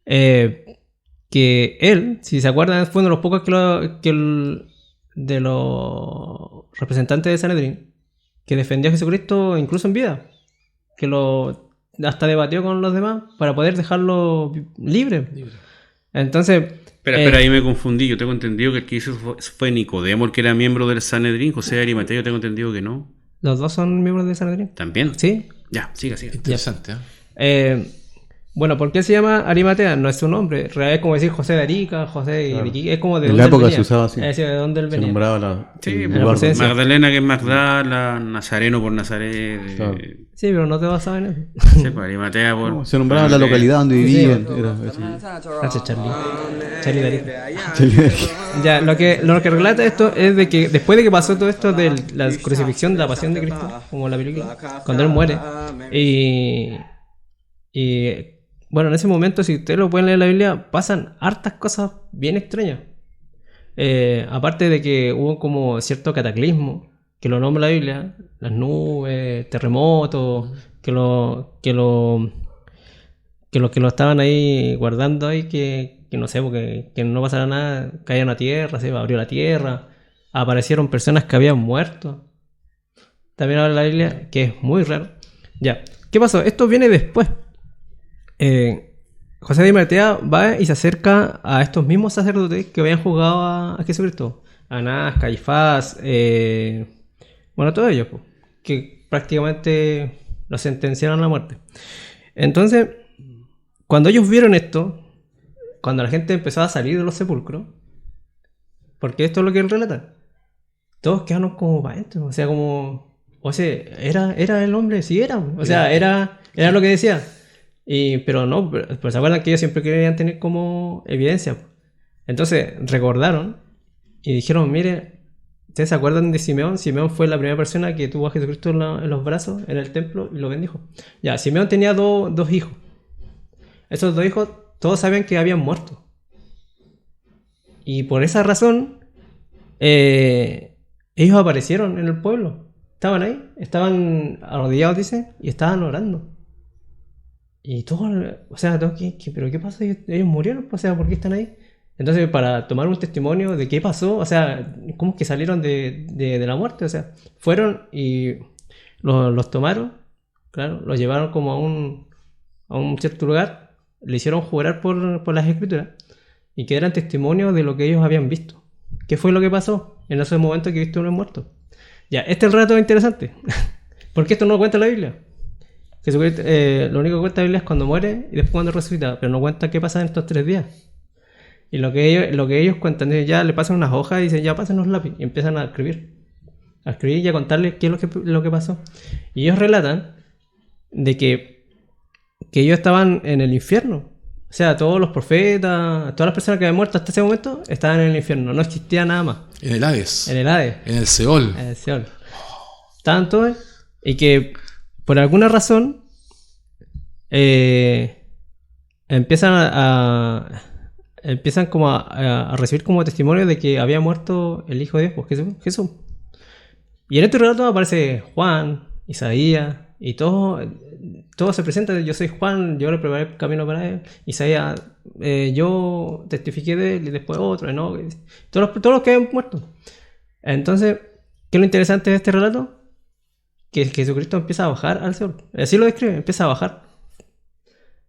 Que él, si se acuerdan, fue uno de los pocos de los representantes de Sanedrín que defendió a Jesucristo incluso en vida. Que hasta debatió con los demás para poder dejarlo libre. Entonces... Espera, ahí me confundí. Yo tengo entendido que el que hizo fue Nicodemo, el que era miembro del Sanedrín. José de Arimatea, yo tengo entendido que no. ¿Los dos son miembros de Sanedrín? ¿También? Sí. Ya, siga. Interesante, Bueno, ¿por qué se llama Arimatea? No es su nombre. En realidad es como decir José de Arica, José de Iriquí. Es como de En dónde la él época venía. se usaba así. Es decir, de dónde él se venía. nombraba Sí, el pues, lugar. presencia. Magdalena, que es Magdala, Nazareno por Nazaret. Claro. Sí, pero no te basaba en eso. Sí, pues, Arimatea por... No, se nombraba la localidad donde vivían. Era eso. Gracias, Charlie. Charlie de Arica. Ya, lo que relata esto es de que después de que pasó todo esto de la crucifixión, de la pasión de Cristo, como la película, cuando él muere, y bueno, en ese momento, si ustedes lo pueden leer en la Biblia, pasan hartas cosas bien extrañas. Aparte de que hubo como cierto cataclismo, que lo nombra la Biblia, las nubes, terremotos, que los que lo estaban ahí guardando ahí, que no sé, porque que no pasara nada, caía una tierra, se abrió la tierra, aparecieron personas que habían muerto. También habla la Biblia, que es muy raro. Ya, ¿qué pasó? Esto viene después. José de Arimatea va y se acerca a estos mismos sacerdotes que habían juzgado a Jesucristo. Anás, Caifás, bueno, todos ellos, pues, que prácticamente lo sentenciaron a la muerte. Entonces, cuando ellos vieron esto, cuando la gente empezó a salir de los sepulcros, porque esto es lo que él relata, todos quedaron como para adentro, o sea, como, o sea, era el hombre, sí era, o sea, era lo que decía. Pero no, pero se acuerdan que ellos siempre querían tener como evidencia. Entonces recordaron y dijeron, mire, ¿ustedes se acuerdan de Simeón? Simeón fue la primera persona que tuvo a Jesucristo en los brazos en el templo y lo bendijo. Ya, Simeón tenía dos hijos. Esos dos hijos todos sabían que habían muerto. Y por esa razón ellos aparecieron en el pueblo. Estaban ahí, estaban arrodillados, dice, y estaban orando. Y todos, o sea, ¿pero qué pasa? Ellos murieron, o sea, ¿por qué están ahí? Entonces, para tomar un testimonio de qué pasó, o sea, ¿cómo es que salieron de la muerte? O sea, fueron y los tomaron, claro, los llevaron como a un cierto lugar, le hicieron jurar por las escrituras y que eran testimonios de lo que ellos habían visto. ¿Qué fue lo que pasó en esos momentos que viste uno muerto? Ya, este es el relato interesante, porque esto no lo cuenta la Biblia. Jesucristo, lo único que cuenta la Biblia es cuando muere y después cuando resucita, pero no cuenta qué pasa en estos 3 días. Y lo que ellos cuentan es ya le pasan unas hojas y dicen ya pásenos lápiz y empiezan a escribir y a contarles qué es lo que pasó. Y ellos relatan de que ellos estaban en el infierno. O sea, todos los profetas, todas las personas que habían muerto hasta ese momento estaban en el infierno, no existía nada más. En el Hades. En el Hades. En el Seol. En el Seol. Estaban todos y que por alguna razón empiezan como a recibir como testimonio de que había muerto el Hijo de Dios, pues Jesús. Y en este relato aparece Juan, Isaías, y todo se presenta. Yo soy Juan, yo le preparé el camino para él. Isaías, yo testifiqué de él, y después otro, ¿no? Todos los que habían muerto. Entonces, ¿qué es lo interesante de este relato? Que Jesucristo empieza a bajar al Seol. Así lo describe, empieza a bajar.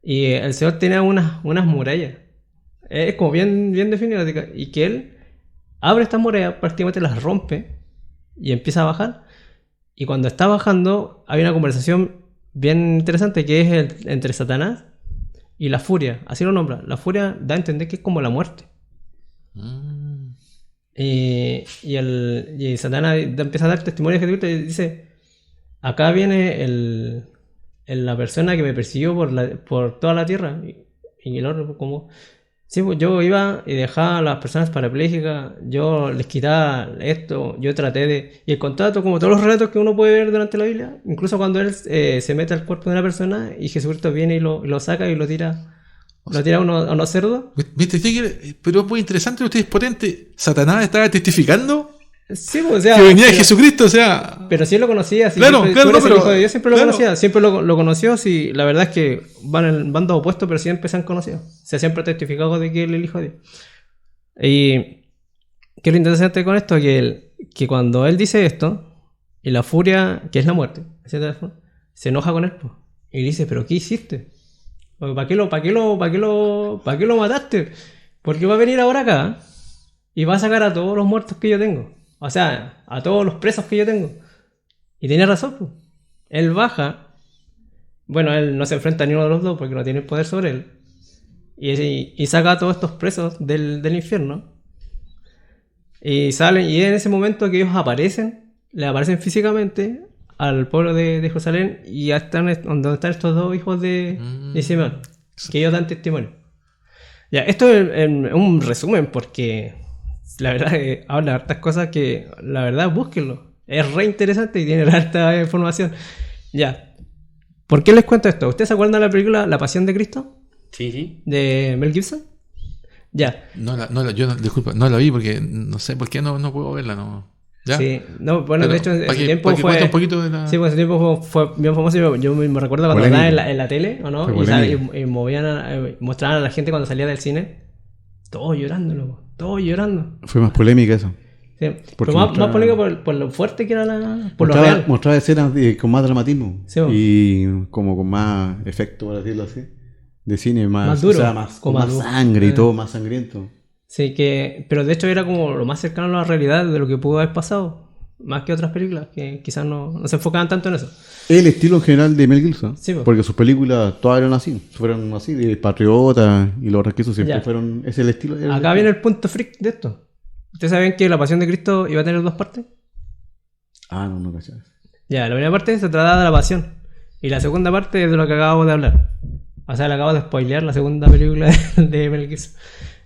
Y el Seol tiene unas murallas. Es como bien definido. Y que él abre estas murallas, prácticamente las rompe y empieza a bajar. Y cuando está bajando, hay una conversación bien interesante que es entre Satanás y la furia. Así lo nombra. La furia da a entender que es como la muerte. Y Satanás empieza a dar testimonio de Jesucristo y dice: acá viene la persona que me persiguió por toda la tierra. Y el otro, como... Sí, pues yo iba y dejaba a las personas parapléjicas, yo les quitaba esto, yo traté de... Y el contrato, como todos los relatos que uno puede ver durante la Biblia, incluso cuando él se mete al cuerpo de una persona y Jesucristo viene y lo saca y lo tira a unos cerdos. Mr. Jekyll, pero es muy interesante, usted es potente. Satanás estaba testificando Sí, pues, o sea, que venía de Jesucristo, o sea... pero sí él lo conocía, sí, Claro, tú claro, eres no, el pero- hijo de Dios, siempre lo claro. conocía, siempre lo conoció, sí, la verdad es que van en bandos opuestos, pero siempre se han conocido, se siempre testificado de que él es el hijo de Dios. Y qué es lo interesante con esto, que cuando él dice esto, y la furia, que es la muerte, etcétera, se enoja con él, pues, y le dice, pero ¿qué hiciste? ¿Para qué lo mataste? Porque va a venir ahora acá y va a sacar a todos los muertos que yo tengo. O sea, a todos los presos que yo tengo. Y tiene razón, pues. Él baja. Bueno, él no se enfrenta a ninguno de los dos porque no tiene poder sobre él. Y saca a todos estos presos del infierno. Y salen, y en ese momento que ellos le aparecen físicamente al pueblo de Jerusalén y ya están donde están estos dos hijos de Simeón, que ellos dan testimonio. Ya, esto es un resumen porque la verdad habla de hartas cosas que la verdad búsquenlo. Es re interesante y tiene harta información. Ya. ¿Por qué les cuento esto? ¿Ustedes se acuerdan de la película La Pasión de Cristo? Sí, sí. De Mel Gibson. Ya. Disculpa, no la vi porque no sé por qué no puedo verla, no. ¿Ya? Sí. No, bueno, Pero, de hecho en para ese que- tiempo para que fue... cuente un poquito de la... Sí, pues ese tiempo fue bien famoso. Yo me recuerdo cuando Polémico. daban en la tele, ¿o no? Fue Y, polémico. y mostraban a la gente cuando salía del cine. Todos llorando, loco. Todos llorando. Fue más polémica eso. Sí. Porque Pero más mostraba- polémico por lo fuerte que era por lo real. Mostraba escenas con más dramatismo. Sí, bo. Y como con más efecto, por decirlo así. De cine, Más duro, O sea, más, con como más duro. sangre y todo, más sangriento. Sí, pero de hecho era como lo más cercano a la realidad de lo que pudo haber pasado. Más que otras películas que quizás no se enfocaban tanto en eso. El estilo en general de Mel Gibson. Sí, po. Porque sus películas todas eran así. Fueron así, de Patriota y Los Resquizos siempre Ya. fueron. Es el estilo. Acá viene el punto freak de esto. ¿Ustedes saben que La Pasión de Cristo iba a tener dos partes? Ah, no cachaba. Ya, la primera parte se trata de la pasión. Y la segunda parte es de lo que acabamos de hablar. O sea, le acabo de spoilear la segunda película de Mel Gibson.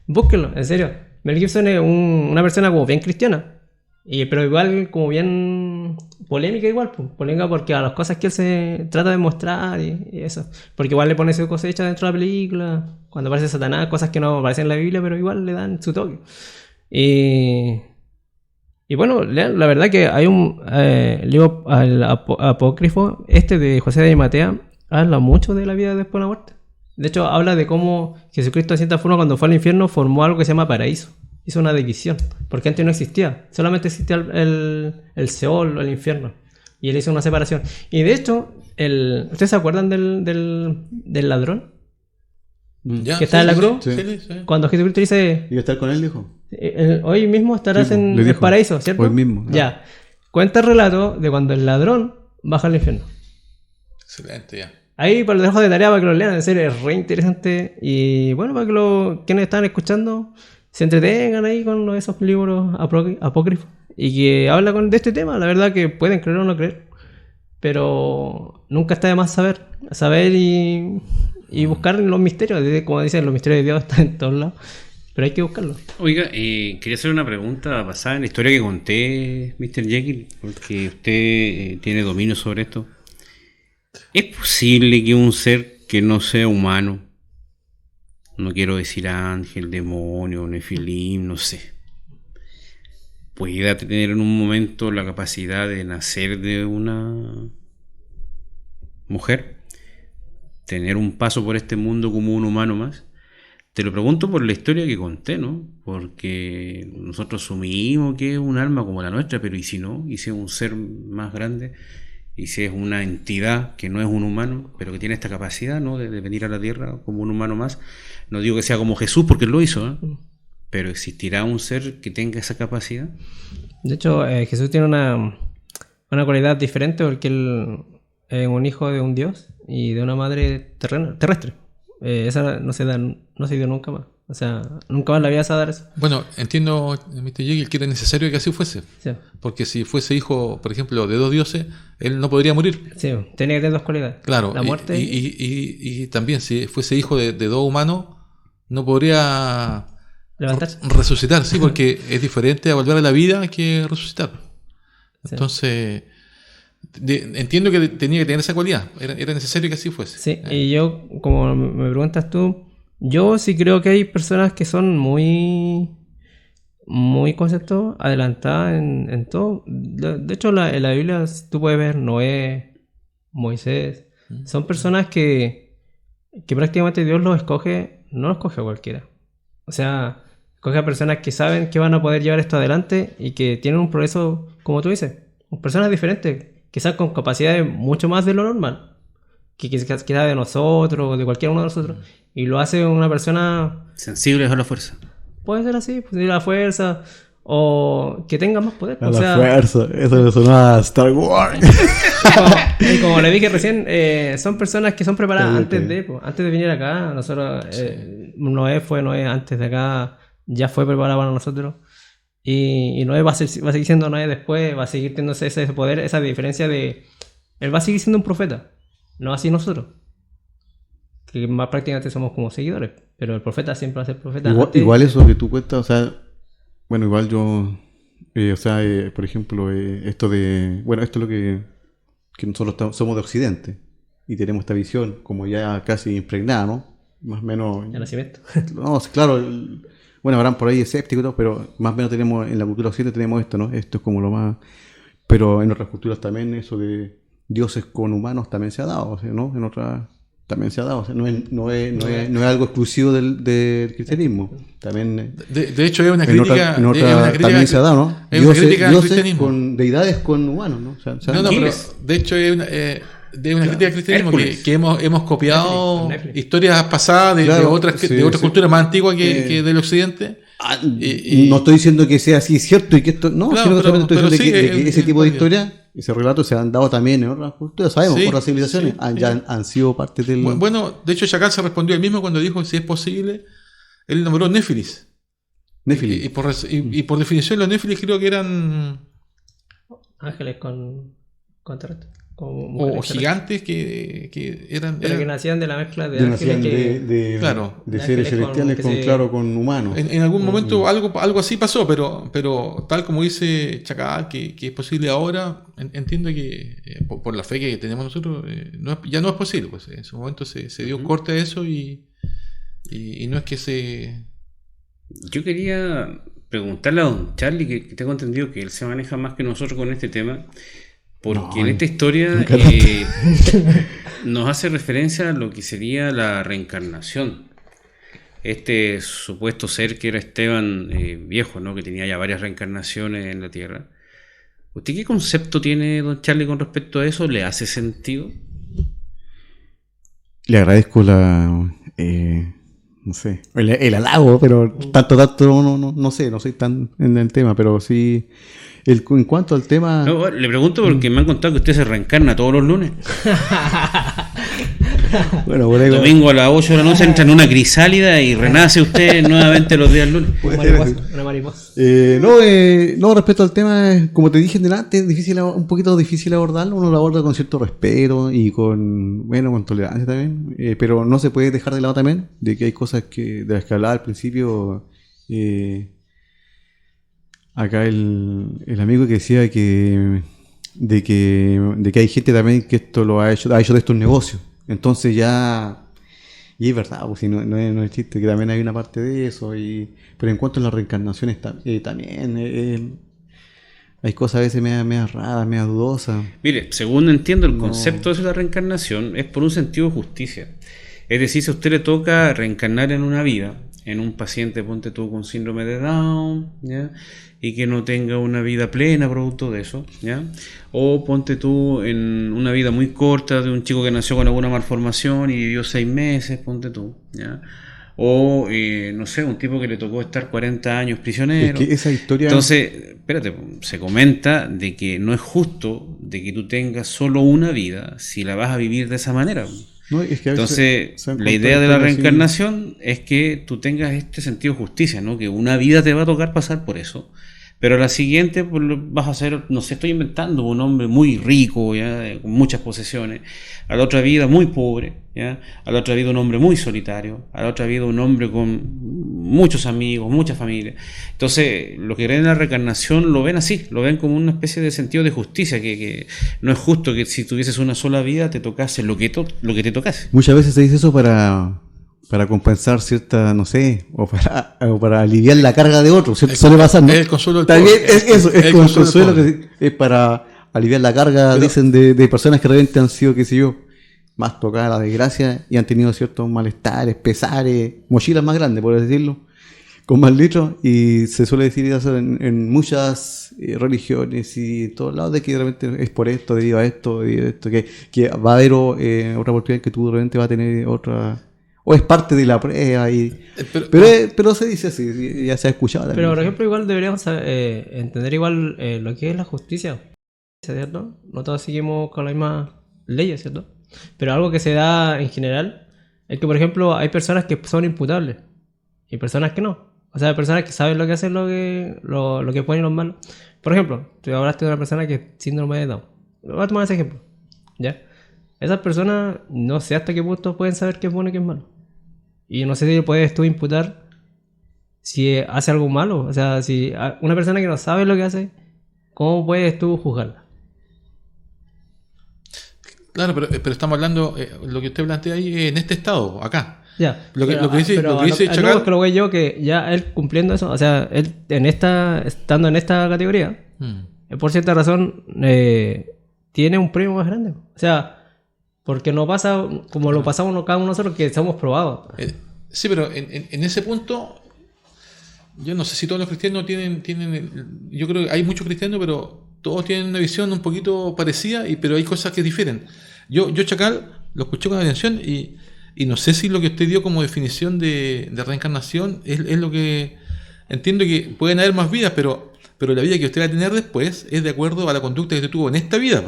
Búsquenlo, en serio. Mel Gibson es una persona como bien cristiana. Pero igual como bien polémica igual. Polémica porque a las cosas que él se trata de mostrar y eso. Porque igual le pone su cosecha dentro de la película. Cuando aparece Satanás, cosas que no aparecen en la Biblia, pero igual le dan su toque. Y bueno, la verdad que hay un libro apócrifo, de José de Arimatea, habla mucho de la vida después de la muerte. De hecho, habla de cómo Jesucristo de cierta forma cuando fue al infierno formó algo que se llama paraíso. Hizo una división, porque antes no existía. Solamente existía el Seol o el infierno. Y él hizo una separación. Y de hecho, ¿ustedes se acuerdan del ladrón? ¿Ya? ¿Que está en la cruz? Sí. Sí. Cuando Jesucristo dice... ¿Iba a estar con él, dijo? Hoy mismo estarás Sí, en le el dijo. paraíso, ¿cierto? Hoy mismo, Ya. Cuenta el relato de cuando el ladrón baja al infierno. Excelente, ya. Ahí para los dejo de tarea para que lo lean, en serio, es re interesante. Y bueno, para que quienes están escuchando se entretengan ahí con esos libros apócrifos. Y que habla de este tema, la verdad que pueden creer o no creer. Pero nunca está de más saber y buscar los misterios. Como dicen, los misterios de Dios están en todos lados. Pero hay que buscarlos. Oiga, quería hacer una pregunta basada en la historia que conté, Mr. Jekyll, porque usted tiene dominio sobre esto. ¿Es posible que un ser que no sea humano, no quiero decir ángel, demonio, nefilim, no sé, pueda tener en un momento la capacidad de nacer de una mujer, tener un paso por este mundo como un humano más? Te lo pregunto por la historia que conté, ¿no? Porque nosotros asumimos que es un alma como la nuestra, pero ¿y si no? ¿Y si es un ser más grande? ¿Y si es una entidad que no es un humano, pero que tiene esta capacidad, ¿no? De venir a la Tierra como un humano más? No digo que sea como Jesús, porque él lo hizo, ¿eh? Pero ¿existirá un ser que tenga esa capacidad? De hecho, Jesús tiene una cualidad diferente porque él es un hijo de un dios y de una madre terrestre. Esa no se dio nunca más. O sea, nunca más le vas a dar eso. Bueno, entiendo, Mr. Jekyll, que era necesario que así fuese. Sí, Porque si fuese hijo, por ejemplo, de 2 dioses, él no podría morir. sí, tenía que tener 2 cualidades. Claro. La muerte Y también, si fuese hijo de 2 humanos, no podría levantarse. resucitar, sí, porque es diferente a volver a la vida que resucitar. Sí. Entonces, entiendo que tenía que tener esa cualidad. Era necesario que así fuese. Sí, y yo, como me preguntas tú, yo sí creo que hay personas que son muy concepto adelantadas en todo. De hecho, en la Biblia tú puedes ver Noé, Moisés. Son personas que prácticamente Dios los escoge, no los escoge a cualquiera. O sea, escoge a personas que saben que van a poder llevar esto adelante y que tienen un progreso, como tú dices, personas diferentes, quizás con capacidades mucho más de lo normal, que quizás de nosotros o de cualquiera uno de nosotros, y lo hace una persona... Sensibles a la fuerza. Puede ser así, pues, de la fuerza, o que tenga más poder. A O la sea, fuerza. Eso me sonaba a Star Wars. como le dije recién, son personas que son preparadas Sí, antes ok. antes de venir acá. Nosotros, Noé antes de acá, ya fue preparado para nosotros. Y Noé va a seguir siendo Noé después, va a seguir teniendo ese poder, esa diferencia de... Él va a seguir siendo un profeta, no así nosotros, que más prácticamente somos como seguidores, pero el profeta siempre va a ser profeta. Igual eso que tú cuentas, o sea, bueno, igual yo, por ejemplo, esto de, bueno, esto es lo que nosotros somos de Occidente y tenemos esta visión como ya casi impregnada, ¿no? Más o menos. El nacimiento. No, claro, bueno, habrán por ahí escépticos y todo, pero más o menos tenemos, en la cultura occidental tenemos esto, ¿no? Esto es como lo más, pero en otras culturas también eso de dioses con humanos también se ha dado, o sea, ¿no? En otras también se ha dado, o sea, no es algo exclusivo del cristianismo, también De hecho, es una en crítica. en otra es una crítica también se ha dado, ¿no? Es una crítica al cristianismo. con deidades con humanos, ¿no? O sea, se han No, dado. pero Giles. de hecho es una crítica al cristianismo Hércules. que hemos copiado Netflix. historias pasadas de Claro, otras sí, de otras sí. culturas más antiguas que del occidente. Y- No estoy diciendo que sea así cierto y que esto, no, Claro, sino que solamente estoy pero diciendo sí, de que es ese tipo de válido. historias, ese relato se han dado también en otras culturas, sabemos, Sí, otras civilizaciones sí, ya sí. han sido parte del... Bueno, de hecho Chacal se respondió él mismo cuando dijo si es posible, él nombró Néfilis. Nefilim. Y por definición los Néfilis creo que eran Ángeles con terrestres. Como o mujeres terrestres. gigantes que eran, Pero que nacían de la mezcla de De ángeles nacían que... Claro. de de seres ángeles celestiales que con, se- claro, con humanos. en algún momento algo así pasó, pero tal como dice Chacal, que es posible ahora, entiendo que por la fe que tenemos nosotros, ya no es posible. Pues, en su momento se dio corte a eso y no es que se... Yo quería preguntarle a don Charlie, que tengo entendido que él se maneja más que nosotros con este tema, porque No, en esta historia nunca nos hace referencia a lo que sería la reencarnación. Este supuesto ser que era Esteban viejo, ¿no? Que tenía ya varias reencarnaciones en la Tierra. ¿Usted qué concepto tiene, don Charlie, con respecto a eso? ¿Le hace sentido? Le agradezco no sé, el halago, pero tanto no sé, no soy tan en el tema, pero sí, en cuanto al tema... No, le pregunto porque me han contado que usted se reencarna todos los lunes. Bueno, por ahí va. Domingo a las 8 de la noche entra en una crisálida y renace usted nuevamente los días lunes. Una mariposa. No, respecto al tema, como te dije delante, es difícil, un poquito difícil abordarlo. Uno lo aborda con cierto respeto y con tolerancia también. Pero no se puede dejar de lado también de que hay cosas de las que hablaba al principio. Acá el amigo que decía de que hay gente también que esto lo ha hecho de estos negocios. Entonces ya... Y es verdad, pues si no es chiste, que también hay una parte de eso. Pero en cuanto a las reencarnaciones también hay cosas a veces medias raras, medias dudosas. Mire, según entiendo, el concepto de la reencarnación es por un sentido de justicia. Es decir, si a usted le toca reencarnar en una vida, en un paciente, ponte tú, con síndrome de Down, ¿ya? Y que no tenga una vida plena producto de eso, ¿ya? O ponte tú en una vida muy corta de un chico que nació con alguna malformación y vivió 6 meses, ponte tú, ¿ya? O, no sé, un tipo que le tocó estar 40 años prisionero. Es que esa historia... Entonces, espérate, se comenta de que no es justo de que tú tengas solo una vida si la vas a vivir de esa manera. No, es que a veces Entonces, se han la contado idea de la historias así. reencarnación es que tú tengas este sentido de justicia, ¿no? Que una vida te va a tocar pasar por eso. Pero la siguiente pues, vas a ser, no sé, estoy inventando, un hombre muy rico, ¿ya? Con muchas posesiones. A la otra vida muy pobre, ¿ya? A la otra vida un hombre muy solitario. A la otra vida un hombre con muchos amigos, mucha familia. Entonces, lo que creen en la reencarnación lo ven así, lo ven como una especie de sentido de justicia, que no es justo que si tuvieses una sola vida te tocase lo que te tocase. Muchas veces se dice eso para compensar cierta, no sé, o para aliviar la carga de otro, ¿cierto? Suele pasar, ¿no? Es el consuelo del También pobre. es eso, es El como consuelo del consuelo, es para aliviar la carga, Pero- dicen, de personas que realmente han sido, qué sé yo, más tocadas la desgracia y han tenido ciertos malestares, pesares, mochilas más grandes, por decirlo, con más litros, y se suele decir eso en muchas religiones y en todos lados, de que realmente es por esto, debido a esto, que va a haber otra oportunidad, que tú realmente vas a tener otra, o es parte de la prueba, pero se dice así, ya se ha escuchado también. Pero por ejemplo, igual deberíamos entender igual lo que es la justicia, ¿cierto? No todos seguimos con las mismas leyes, ¿cierto? Pero algo que se da en general es que, por ejemplo, hay personas que son imputables y personas que no. O sea, hay personas que saben lo que hacen, lo que ponen los malos. Por ejemplo, tú hablaste de una persona que es síndrome de Down. Voy a tomar ese ejemplo, ¿ya? Esas personas no sé hasta qué punto pueden saber qué es bueno y qué es malo. Y no sé si puedes tú imputar si hace algo malo. O sea, si una persona que no sabe lo que hace, ¿cómo puedes tú juzgarla? Claro, pero estamos hablando, lo que usted plantea ahí en este estado, acá. Ya. Lo que pero dice Chacal- no, es que lo voy yo que ya él cumpliendo eso, o sea, él estando en esta categoría, por cierta razón, tiene un premio más grande. O sea, porque no pasa como lo pasamos cada uno de nosotros, que somos probados. Sí, pero en ese punto, yo no sé si todos los cristianos tienen yo creo que hay muchos cristianos, pero todos tienen una visión un poquito parecida, pero hay cosas que difieren. Yo Chacal, lo escuché con atención y no sé si lo que usted dio como definición de reencarnación es lo que entiendo, que pueden haber más vidas, pero la vida que usted va a tener después es de acuerdo a la conducta que usted tuvo en esta vida,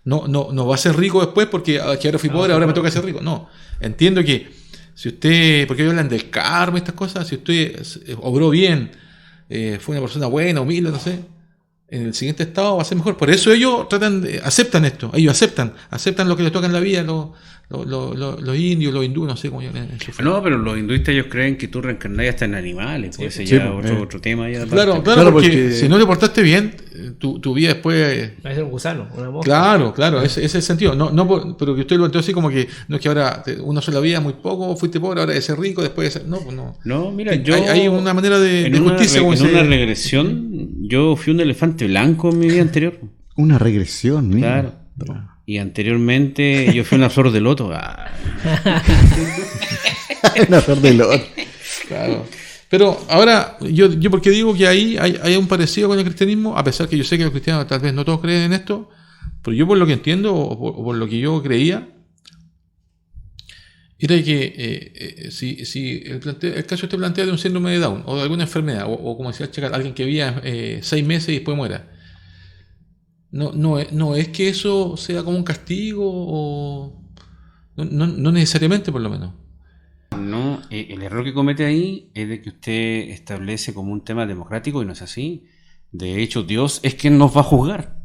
¿no? No va a ser rico después porque que ahora fui pobre, ahora me toca ser rico. No, entiendo que si usted, porque hablan del karma y estas cosas, si usted obró bien, fue una persona buena, humilde, no sé, en el siguiente estado va a ser mejor. Por eso ellos aceptan esto, ellos aceptan lo que les toca en la vida, los indios, los hindúes, no sé cómo llaman. No, pero los hinduistas ellos creen que tú reencarnás hasta en animales, pues ese ya otro tema. Ya Claro, Claro, porque porque si no te portaste bien, tu vida después... Va a ser un gusano, una mosca. Claro, ese es el sentido. Pero que usted lo planteó así como que no es que ahora una sola vida, muy poco, fuiste pobre, ahora de ser rico, después de ser... No, pues no. No, mira, Hay una manera de en justicia. en como se- una regresión, yo fui un elefante blanco en mi vida anterior. Una regresión, mira. Claro. Y anteriormente yo fui una flor de loto. Una flor de loto. Claro. Pero ahora, yo porque digo que ahí hay un parecido con el cristianismo, a pesar que yo sé que los cristianos tal vez no todos creen en esto, pero yo por lo que entiendo, o por lo que yo creía, era que si el caso usted plantea de un síndrome de Down, o de alguna enfermedad, o como decía Chacal, alguien que vivía 6 meses y después muera, no es que eso sea como un castigo, o no necesariamente por lo menos. No, el error que comete ahí es de que usted establece como un tema democrático y no es así. De hecho, Dios es quien nos va a juzgar.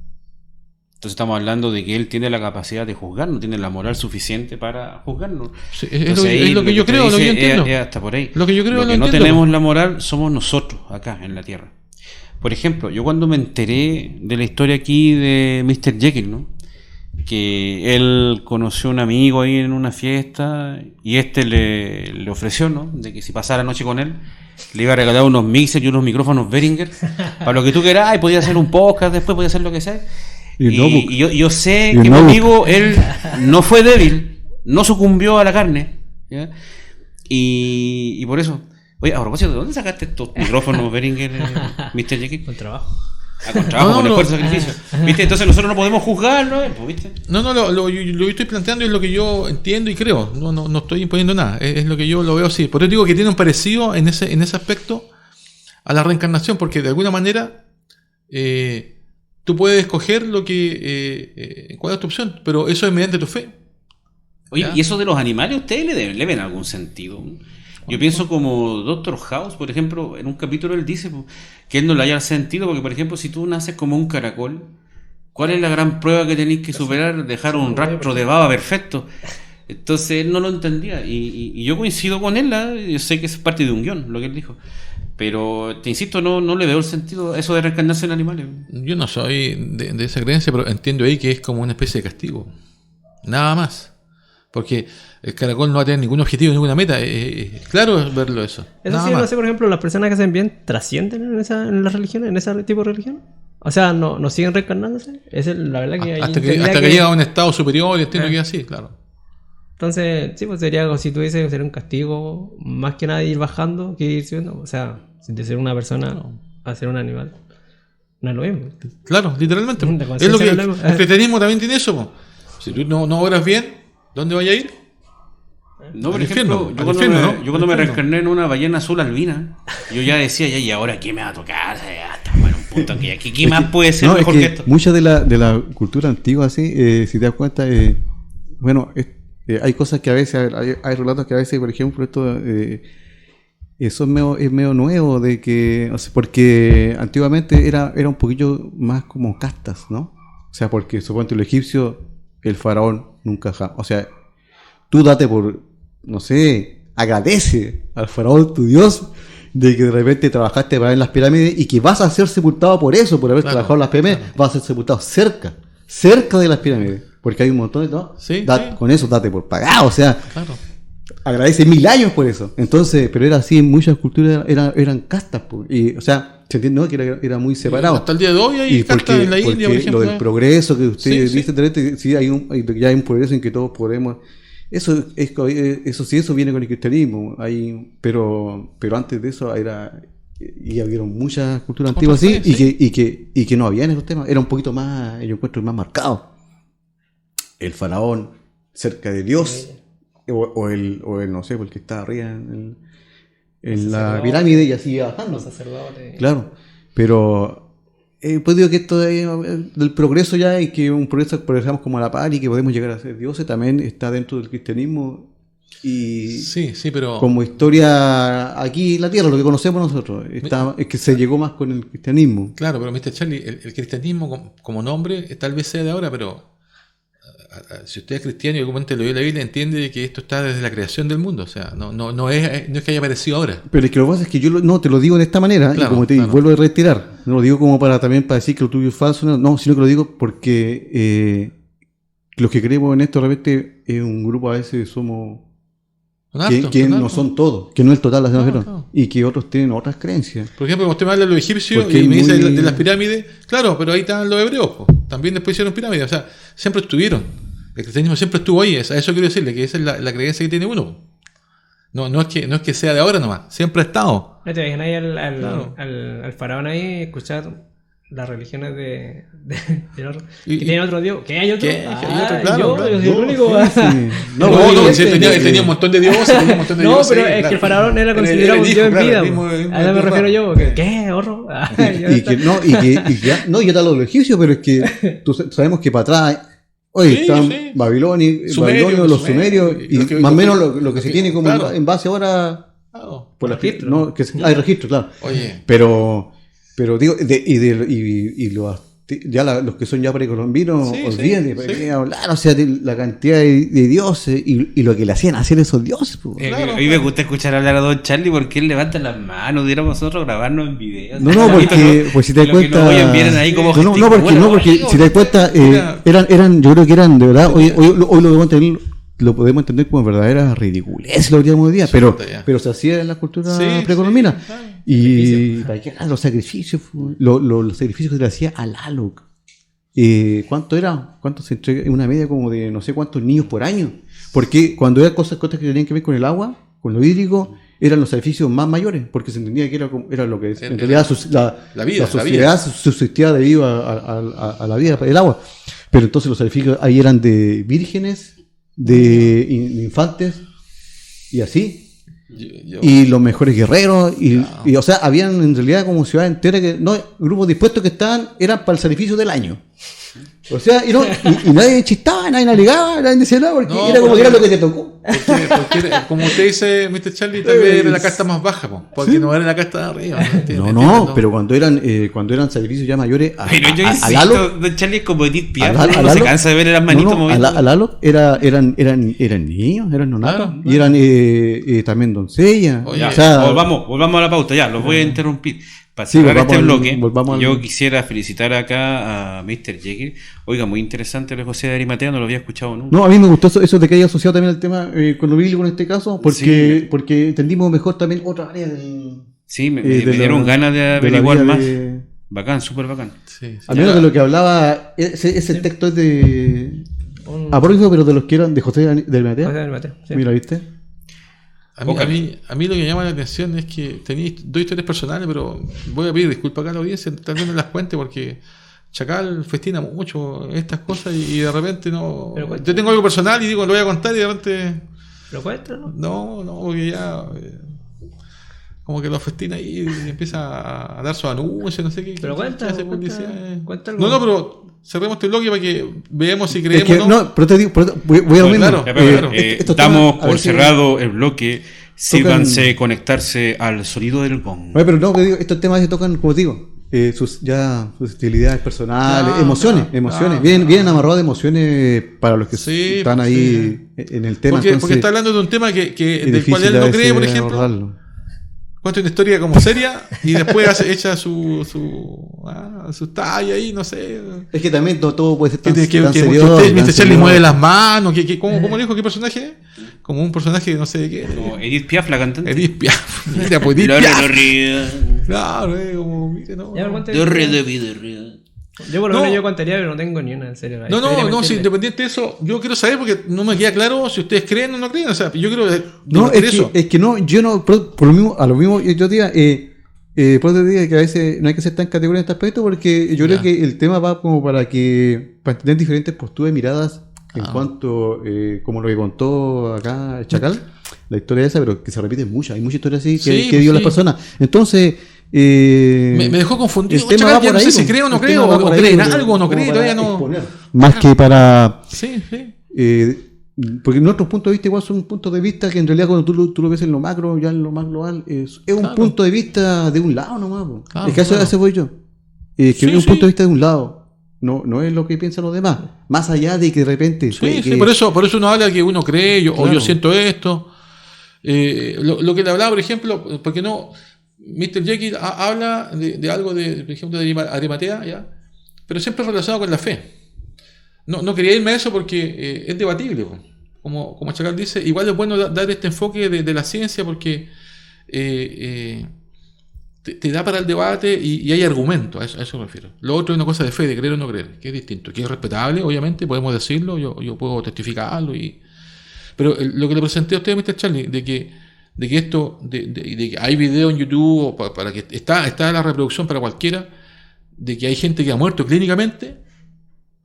Entonces estamos hablando de que Él tiene la capacidad de juzgar, no tiene la moral suficiente para juzgarnos. Sí, Entonces, ahí es lo que yo usted creo, lo que yo dice entiendo. es hasta por ahí. Lo que yo creo, Lo lo que no entiendo. tenemos la moral somos nosotros acá en la Tierra. Por ejemplo, yo cuando me enteré de la historia aquí de Mr. Jekyll, ¿no? Que él conoció a un amigo ahí en una fiesta y le ofreció, ¿no? De que si pasara la noche con él le iba a regalar unos mixers y unos micrófonos Behringer para lo que tú quieras, y podía hacer un podcast después, podía hacer lo que sea. Y yo sé Y un que mi notebook. amigo, él no fue débil, no sucumbió a la carne, y por eso. Oye, a propósito, ¿de dónde sacaste estos micrófonos Behringer, Mr. Jekyll? Con trabajo. Con trabajo, No, con no. esfuerzo, sacrificio. ¿Viste? Entonces nosotros no podemos juzgar, ¿no? Pues, ¿viste? No, lo que estoy planteando es lo que yo entiendo y creo. No estoy imponiendo nada. Es lo que yo lo veo así. Por eso digo que tiene un parecido en ese aspecto a la reencarnación, porque de alguna manera tú puedes escoger cuál es tu opción, pero eso es mediante tu fe. Oye, ¿Ya? ¿y eso de los animales ustedes le ven algún sentido? Yo pienso como Doctor House, por ejemplo, en un capítulo él dice que él no le haya sentido, porque por ejemplo, si tú naces como un caracol, ¿cuál es la gran prueba que tenéis que superar? Dejar un rastro de baba perfecto. Entonces él no lo entendía y yo coincido con él, yo sé que es parte de un guión, lo que él dijo. Pero te insisto, no le veo el sentido a eso de reencarnarse en animales. Yo no soy de esa creencia, pero entiendo ahí que es como una especie de castigo. Nada más. Porque el caracol no va a tener ningún objetivo, ninguna meta. Claro es verlo eso. Eso Nada sí, no más. sé, por ejemplo, las personas que hacen bien trascienden en las religiones, en ese tipo de religión. O sea, no siguen reencarnándose. La verdad que ahí Hasta que tendría llega a un estado superior y entiendo que es así, claro. Entonces, sí, pues sería algo, si tú dices, sería un castigo, más que nada ir bajando que ir subiendo. O sea, de ser una persona a ser un animal. No es lo mismo. Claro, literalmente. De Es lo que conciencia el no lo- cristianismo también tiene eso. Po. Si tú no obras bien, ¿dónde vaya a ir? No, por Al ejemplo, infierno, al infierno, ¿no? yo cuando me Al infierno. reencarné en una ballena azul albina, yo ya decía, ¿y ahora qué me va a tocar? Hasta bueno, un punto que ¿qué más puede ser No, es mejor que que esto? mucha de la cultura antigua, así, si te das cuenta, bueno, hay cosas que a veces, hay relatos que a veces, por ejemplo, esto eso es medio nuevo, de que, o sea, porque antiguamente era un poquillo más como castas, ¿no? O sea, porque suponte el egipcio, el faraón nunca o sea, tú date por, no sé, agradece al faraón tu Dios de que de repente trabajaste para en las pirámides y que vas a ser sepultado por eso, por haber Claro, trabajado en las pirámides, vas a ser sepultado cerca de las pirámides, porque hay un montón de todo. Sí, sí. Con eso date por pagado, o sea, Claro. agradece 1000 años por eso. Entonces, pero era así, en muchas culturas eran castas, y, o sea, se entiende, ¿no? Que era muy separado. Hasta el día de hoy hay Y cartas en la India, por porque ejemplo. lo del progreso que ustedes Sí, sí. dicen, de repente, sí, ya hay un progreso en que todos podemos. Eso viene con el cristianismo. Pero antes de eso y hubieron muchas culturas antiguas así, sí. y que no habían esos temas. Era un poquito más, yo encuentro, más marcado. El faraón cerca de Dios, o el no sé, porque está arriba en la pirámide y así iba bajando. Los sacerdotes. Claro, pero pues digo que esto del progreso ya, y que un progreso, progresamos como a la par y que podemos llegar a ser dioses, también está dentro del cristianismo y Sí, pero... como historia aquí en la tierra, lo que conocemos nosotros, es que se llegó más con el cristianismo. Claro, pero Mr. Charlie, el cristianismo como nombre tal vez sea de ahora, pero si usted es cristiano y comúnmente lo dio la Biblia, entiende que esto está desde la creación del mundo. O sea, no es que haya aparecido ahora. Pero es que lo que pasa es que yo no te lo digo de esta manera, Claro, y como te claro. vuelvo a retirar, no lo digo como también para decir que lo tuyo es falso, no, sino que lo digo porque los que creemos en esto realmente es un grupo, a veces somos que no son todos, que no es el total, Claro. y que otros tienen otras creencias. Por ejemplo, usted me habla de los egipcios Porque y me dice muy- de las pirámides. Claro, pero ahí estaban los hebreos. Po. También después hicieron pirámides. O sea, siempre estuvieron. El cristianismo siempre estuvo ahí. A eso quiero decirle, que esa es la creencia que tiene uno. No es que sea de ahora nomás. Siempre ha estado. ¿No te imaginas ahí Claro. al faraón ahí escuchar las religiones del otro? Y- Que tienen otro dios. ¿Qué hay otro? ¿Qué? ¿Qué hay otro? Claro, yo claro. soy el único. Sí. No, si él tenía un montón de dioses. tenía un montón de No, dioses, pero es claro. que el faraón era Era considerado un el dios hijo, en claro, vida. el mismo- po. el mismo A eso me papá. refiero yo. ¿Qué? ¿Horro? Y ya lo egipcio, pero es que sabemos que para atrás, oye, Sí, están sí. Babilonios, los sumerios, y lo que- más o menos lo lo que se tiene como claro. en base ahora Claro. por las Registro. no, hay registro, claro. Oye, Pero digo, los que son ya precolombinos, Sí, olvídate, sí, ¿para sí. qué hablar? O sea, de la cantidad de dioses y lo que le hacían hacer esos dioses. Pues. Claro, A mí me gusta escuchar hablar a Don Charlie porque él levanta las manos, diéramos nosotros grabarnos en video. No, porque pues si te das cuenta. Vienen ahí como porque si te das cuenta, eran, yo creo que eran de verdad, hoy lo podemos entender como verdadera ridiculez lo diríamos hoy día, pero se hacía en la cultura Sí, precolombina. sí, claro. Y los sacrificios, los sacrificios que se le hacía al Aluc. ¿Cuánto era? ¿Cuánto se entrega? Una media como de no sé cuántos niños por año. Porque cuando eran cosas que tenían que ver con el agua, con lo hídrico, eran los sacrificios más mayores, porque se entendía que era lo que en realidad la sociedad subsistía debido a la vida, el agua. Pero entonces los sacrificios ahí eran de vírgenes, de infantes, y así. Y los mejores guerreros, y o sea, habían en realidad como ciudades enteras grupos dispuestos que eran para el sacrificio del año. O sea, y nadie chistaba, nadie alegaba, nadie decía nada, porque No, era como que era lo que te tocó. Porque como usted dice, Mr. Charlie, tal vez era la casta más baja, po, porque no era la casta de arriba. No, pero cuando eran sacrificios ya mayores, Pero yo a Lalo, insisto, Don Charlie es como Edith Piaf, a no se Lalo- cansa de ver las manitos moviendo. a Lalo eran niños, eran nonatos, Claro, y eran también doncellas. Oye, Ya, o sea, volvamos a la pauta, ya, los voy a interrumpir. Para Sí, cerrar volvamos este al- bloque, volvamos al- yo quisiera felicitar acá a Mr. Jekyll. Oiga, muy interesante lo de José de Arimatea, no lo había escuchado nunca. no, a mí me gustó eso de que haya asociado también el tema con lo bíblico en este caso, porque entendimos mejor también otra área del. Sí, me de dieron la- ganas de de la averiguar vida más. de- Bacán, súper bacán. Sí, sí. Al menos de lo que hablaba, ese texto es de. Apócrifo, pero de los que eran de José del Mateo. José del Mateo, sí. Mira, ¿viste? A mí lo que me llama la atención es que tenéis dos historias personales, pero voy a pedir disculpas acá a la audiencia, tal vez no las cuente porque Chacal festina mucho estas cosas y de repente no. Pero Yo tengo algo personal y digo, lo voy a contar y de repente. Pero cuéntalo. No, porque ya. Como que lo festina y empieza a dar su anuncio, no sé qué. Pero qué cuenta, hace cuenta, publicidad. cuenta algo. No, pero cerremos este bloque para que veamos si Es creemos que, o no. no, pero te digo, voy a lo mismo. claro. Ya, pero, estos damos temas, a por ver si- cerrado el bloque. Sírvanse conectarse al sonido del gong. Oye, pero no, te digo, estos temas se tocan, como te digo, sus utilidades personales, Claro, emociones. claro. Vienen amarrados de emociones para los que Sí, están pues, ahí en el tema. Porque entonces, está hablando de un tema es del difícil cual él a no veces cree, por ejemplo. abordarlo. Cuenta una historia como seria y después echa su talla ahí, no sé. Es que también todo puede ser Que, tan, que, tan que serio, usted, tan Mr. Charlie, serio. mueve las manos. ¿Cómo dijo qué personaje? Como un personaje de no sé de qué. No, Edith Piaf, la cantante. Edith Piaf. Mira, pues Edith Lore Piaf. de río. Claro, como, mire, no. Ya, pero cuenta- De río, de vida, de río. Yo por lo No. menos yo contaría, pero no tengo ni una, en serio. La historia me No, sí, entiende. independiente de eso, yo quiero saber porque no me queda claro si ustedes creen o no creen. O sea, yo quiero No, debatir eso. es que no, yo no, por lo mismo, a lo mismo yo diría, por eso te digo que a veces no hay que ser tan categórico en este aspecto porque yo creo Ya. que el tema va como para tener diferentes posturas y miradas en Ah. cuanto, como lo que contó acá Chacal, la historia esa, pero que se repite mucho, hay muchas historias así Sí, que dio sí. las personas. Entonces, me dejó confundido. el tema Chacal, va ya por no sé ahí, si cree o no el cree, tema va o por ahí, cree en como- algo o no como cree, para todavía no. exponer. Más que para Sí, sí. porque nuestros puntos de vista igual son puntos de vista que en realidad cuando tú lo ves en lo macro, ya en lo más global, es un Claro. punto de vista de un lado nomás. Po. Claro, Es que a claro. eso voy yo. Que Sí, es un sí. punto de vista de un lado. No es lo que piensan los demás. Más allá de que de repente... Sí, sí, por eso uno habla que uno cree, o Claro. yo siento esto. Lo que le hablaba, por ejemplo, porque no, Mr. Jekyll habla de algo, por ejemplo, de Arimatea, ¿ya? Pero siempre relacionado con la fe. No quería irme a eso porque es debatible, po. Como Chacal dice, igual es bueno dar este enfoque de la ciencia porque te da para el debate y hay argumentos, a eso me refiero. Lo otro es una cosa de fe, de creer o no creer, que es distinto, que es respetable, obviamente, podemos decirlo, yo puedo testificarlo, pero lo que le presenté a usted, Mr. Charlie, de que esto, de que hay video en YouTube, para que está la reproducción para cualquiera, de que hay gente que ha muerto clínicamente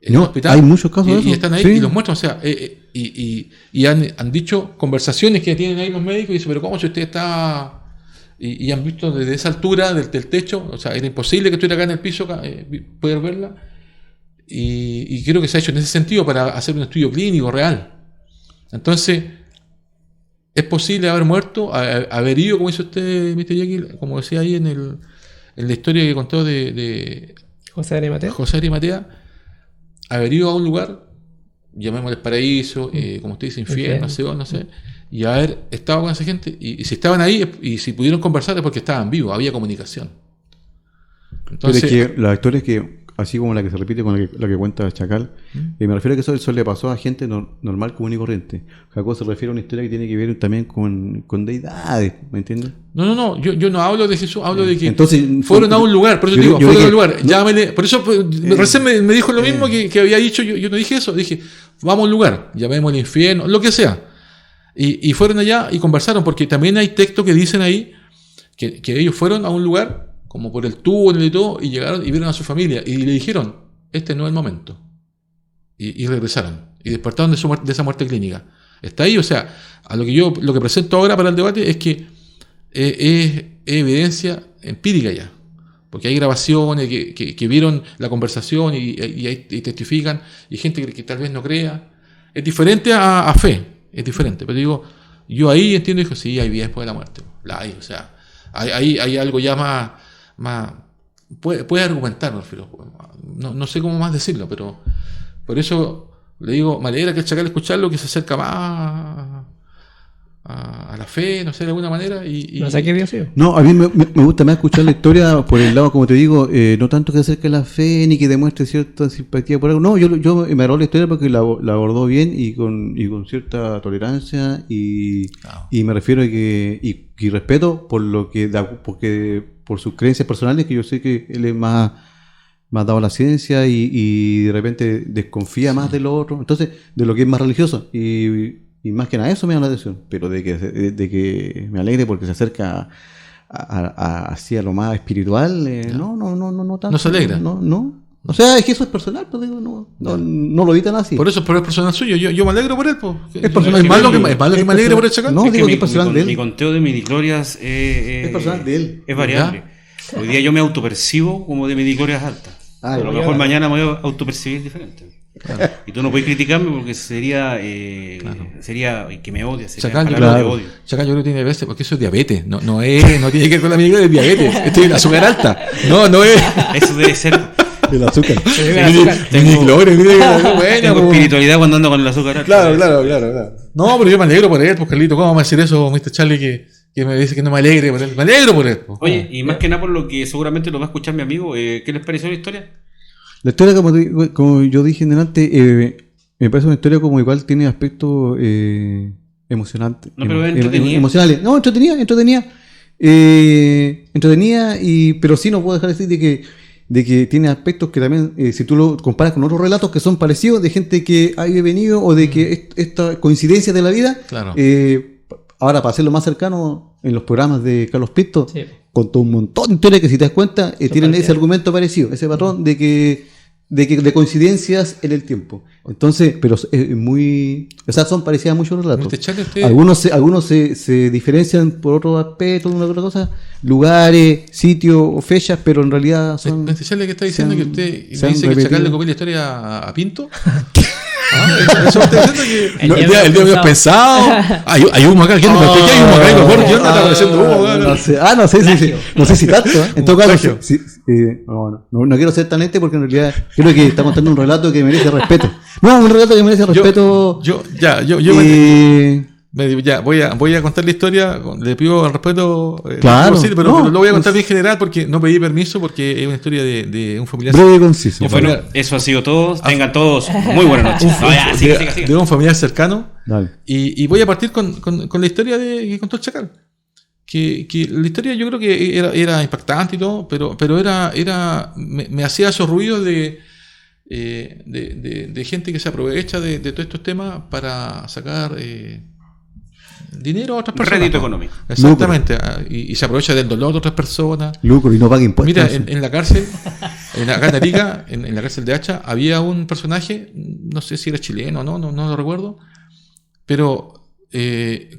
en No, el hospital, hay muchos casos de y eso, están ahí sí. y los muestran, o sea, y han dicho conversaciones que tienen ahí los médicos y dicen, pero ¿cómo si usted está...? Y han visto desde esa altura del techo, o sea, era imposible que estuviera acá en el piso poder verla, y creo que se ha hecho en ese sentido para hacer un estudio clínico real. Entonces, es posible haber muerto, haber ido, como hizo usted, Mr. Jekyll, como decía ahí en la historia que contó de José de Mateo. José Arimatea, haber ido a un lugar, llamémosle paraíso, como usted dice, infierno, no sé, y haber estado con esa gente, y si estaban ahí, y si pudieron conversar es porque estaban vivos, había comunicación. Entonces, Pero es que la historia es que, así como la que se repite con la que cuenta Chacal, me refiero a que eso le pasó a gente normal, común y corriente. Jacob se refiere a una historia que tiene que ver también con deidades, ¿me entiendes? no, yo no hablo de Jesús, hablo de que Entonces, fueron a un lugar, por eso yo te digo, creo fueron a un que- lugar, no. llámele, por eso recién me dijo lo mismo que había dicho, yo no dije eso, dije, vamos a un lugar, llamémosle infierno, lo que sea. Y fueron allá y conversaron, porque también hay textos que dicen ahí que ellos fueron a un lugar, como por el túnel y todo, y llegaron y vieron a su familia, y le dijeron, este no es el momento. Y regresaron, y despertaron de esa muerte clínica. Está ahí, o sea, lo que presento ahora para el debate es que es evidencia empírica ya. Porque hay grabaciones que vieron la conversación y testifican, y gente que tal vez no crea. Es diferente a fe, es diferente. Pero digo, yo ahí entiendo y digo, sí, hay vida después de la muerte. La hay, o sea, hay algo ya más puede argumentar, me refiero. No sé cómo más decirlo, pero por eso le digo, me alegra que el Chacal escucharlo, que se acerca más a la fe, no sé, de alguna manera. No sé qué Dios sí. No, a mí me gusta más escuchar la historia por el lado, como te digo, no tanto que acerque la fe ni que demuestre cierta simpatía por algo. No, yo me agradó la historia porque la abordó bien y con cierta tolerancia y me refiero a que y respeto por lo que porque por sus creencias personales, que yo sé que él es más dado a la ciencia y de repente desconfía más de lo otro, entonces de lo que es más religioso y más que nada eso me llama la atención, pero de que me alegre porque se acerca hacia lo más espiritual, no tanto. ¿No se alegra? No. O sea, es que eso es personal, pues digo, no lo vi tan así. Por eso, pero es personal suyo, yo me alegro por él. Pues. Es personal. ¿Es malo que me alegre por el Chacal? No, digo que es personal de él. Mi conteo de midichlorias es personal de él. Es variable. ¿Ya? Hoy día yo me autopercibo como de midichlorias altas. A lo mejor mañana me voy a autopercibir diferente. Claro. Y tú no puedes criticarme porque sería que me odias. Chacal, yo creo que tiene diabetes porque eso es diabetes. No tiene que ver con la midicloria, es diabetes. Esto es el azúcar alta. No es. Eso debe ser. El azúcar. Tengo espiritualidad cuando ando con el azúcar alta. Claro. No, pero yo me alegro por él, pues Carlito, ¿cómo vamos a decir eso, Mr. Charlie, que me dice que no me alegre por él? Me alegro por él. Pues. Oye, y más que nada por lo que seguramente lo va a escuchar mi amigo, ¿qué les pareció la historia? La historia, como yo dije delante, me parece una historia como igual tiene aspectos emocionantes. No, pero entretenida. Emocionales. No, entretenida. Pero sí no puedo dejar de decir de que tiene aspectos que también, si tú lo comparas con otros relatos que son parecidos, de gente que ha venido o de que esta coincidencia de la vida, claro. Ahora para hacerlo más cercano, en los programas de Carlos Pinto, sí, contó un montón de historias que si te das cuenta, tienen ese argumento parecido, ese patrón de coincidencias en el tiempo. Entonces, pero es muy, o sea, son parecidas a muchos relatos. Algunos se diferencian por otros aspectos, una otra cosa, lugares, sitios o fechas, pero en realidad son. ¿Me le que está diciendo que usted me dice que Chacal le copió la historia a Pinto? Eso está diciendo que el día había pensado. Hay humo acá, ¿quién hay humo acá? ¿Por qué está apareciendo humo acá? No sé si tanto, en todo caso. No quiero ser tan porque en realidad creo que está contando un relato que merece respeto. No, un relato que merece respeto. Voy a contar la historia, le pido el respeto, claro, pero lo voy a contar bien general porque no pedí permiso porque es una historia de un familiar. Breve y conciso. Bueno, eso ha sido todo. Tengan todos muy buenas noches. Sigue. De un familiar cercano. Dale. Y voy a partir con la historia que contó el Chacal. Que la historia yo creo que era impactante y todo, pero me hacía esos ruidos de gente que se aprovecha de todos estos temas para sacar dinero a otras personas. Rédito económico. Exactamente. Y se aprovecha del dolor de otras personas. Lucro y no paga impuestos. Mira, en la cárcel, acá en Arica, en la cárcel de Hacha, había un personaje, no sé si era chileno o no lo recuerdo, pero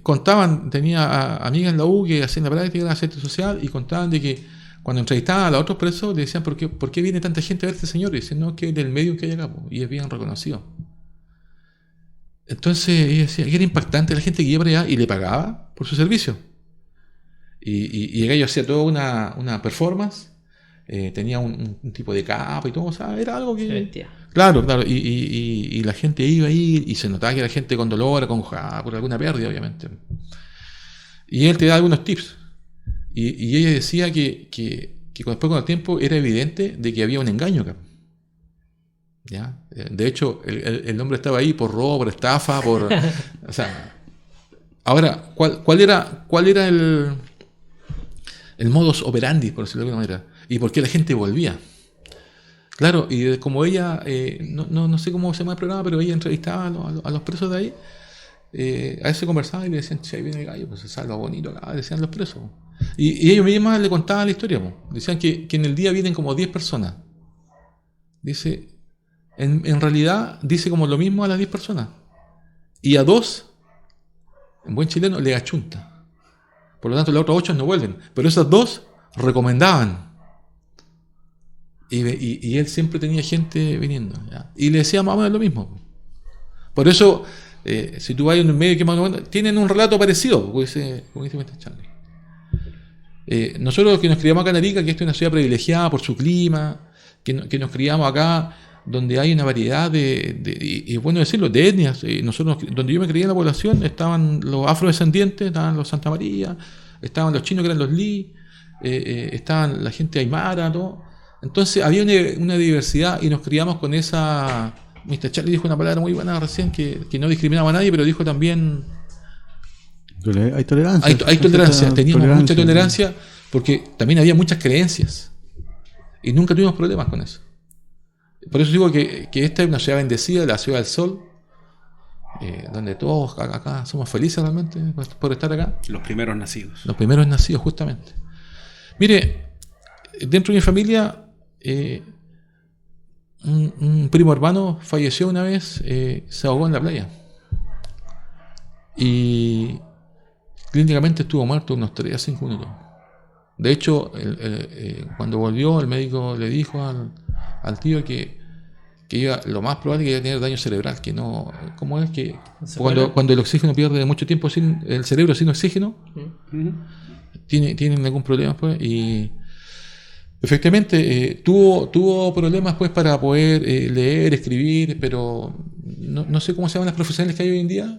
contaban, tenía amigas en la U que hacían la práctica de la asistencia social y contaban de que cuando entrevistaban a los otros presos le decían ¿por qué viene tanta gente a ver a este señor? Y decían, no, que es del medio que hay acá, y es bien reconocido. Entonces ella decía que era impactante la gente que iba para allá y le pagaba por su servicio. Y el gallo hacía toda una performance, tenía un tipo de capa y todo, o sea, era algo que... Claro, y la gente iba ahí y se notaba que era gente con dolor, por alguna pérdida, obviamente. Y él te da algunos tips. Y ella decía que después con el tiempo era evidente de que había un engaño acá. ¿Ya? De hecho, el hombre estaba ahí por robo, por estafa, o sea, ahora, ¿cuál era el modus operandi, por decirlo de alguna manera? ¿Y por qué la gente volvía? Claro, y como ella, no sé cómo se llama el programa, pero ella entrevistaba a los presos de ahí, a veces conversaba y le decían, che, ahí viene el gallo, pues se salva bonito acá, decían los presos. Y ellos mismos le contaban la historia, pues. Decían que en el día vienen como 10 personas. Dice, en realidad, dice como lo mismo a las 10 personas. Y a 2, en buen chileno, le achunta. Por lo tanto, los otros 8 no vuelven. Pero esas 2 recomendaban Y él siempre tenía gente viniendo, ¿ya? Y le decía más o menos lo mismo. Por eso, si tú vas en un medio que más o menos, tienen un relato parecido, como dice Mr. Charlie. Nosotros que nos criamos acá en Arica, que esta es una ciudad privilegiada por su clima, que nos criamos acá donde hay una variedad y es bueno decirlo, de etnias. Nosotros, donde yo me crié en la población, estaban los afrodescendientes, estaban los Santa María, estaban los chinos que eran los Li, estaban la gente aymara, todo. Entonces había una diversidad y nos criamos con esa. Mr. Charlie dijo una palabra muy buena recién que no discriminaba a nadie, pero dijo también. Hay tolerancia. Hay tolerancia, teníamos mucha tolerancia porque también había muchas creencias y nunca tuvimos problemas con eso. Por eso digo que esta es una ciudad bendecida, la ciudad del sol, donde todos acá somos felices realmente por estar acá. Los primeros nacidos. Los primeros nacidos, justamente. Mire, dentro de mi familia, un primo hermano falleció una vez, se ahogó en la playa. Y clínicamente estuvo muerto unos 3 a 5 minutos. De hecho, cuando volvió, el médico le dijo al tío que lo más probable es que iba a tener daño cerebral, que no. ¿Cómo es? Que cuando el oxígeno pierde mucho tiempo el cerebro sin oxígeno, tienen algún problema, pues. Y efectivamente tuvo problemas, pues, para poder leer, escribir, pero no sé cómo se llaman las profesionales que hay hoy en día.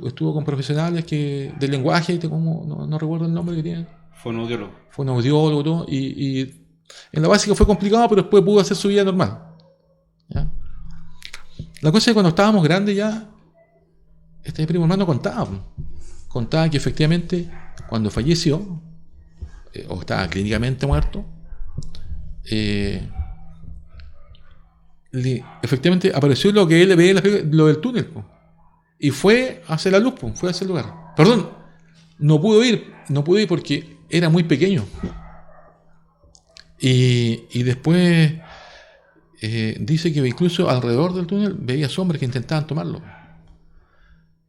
Estuvo con profesionales del lenguaje, no recuerdo el nombre que tienen. Fonoaudiólogo, todo, y en la básica fue complicado, pero después pudo hacer su vida normal. ¿Ya? La cosa es que cuando estábamos grandes ya, este primo hermano contaba que efectivamente cuando falleció, o estaba clínicamente muerto, efectivamente apareció lo que él veía, lo del túnel, y fue hacia la luz, fue hacia el lugar. Perdón, no pudo ir porque era muy pequeño. Y después dice que incluso alrededor del túnel veía sombras que intentaban tomarlo.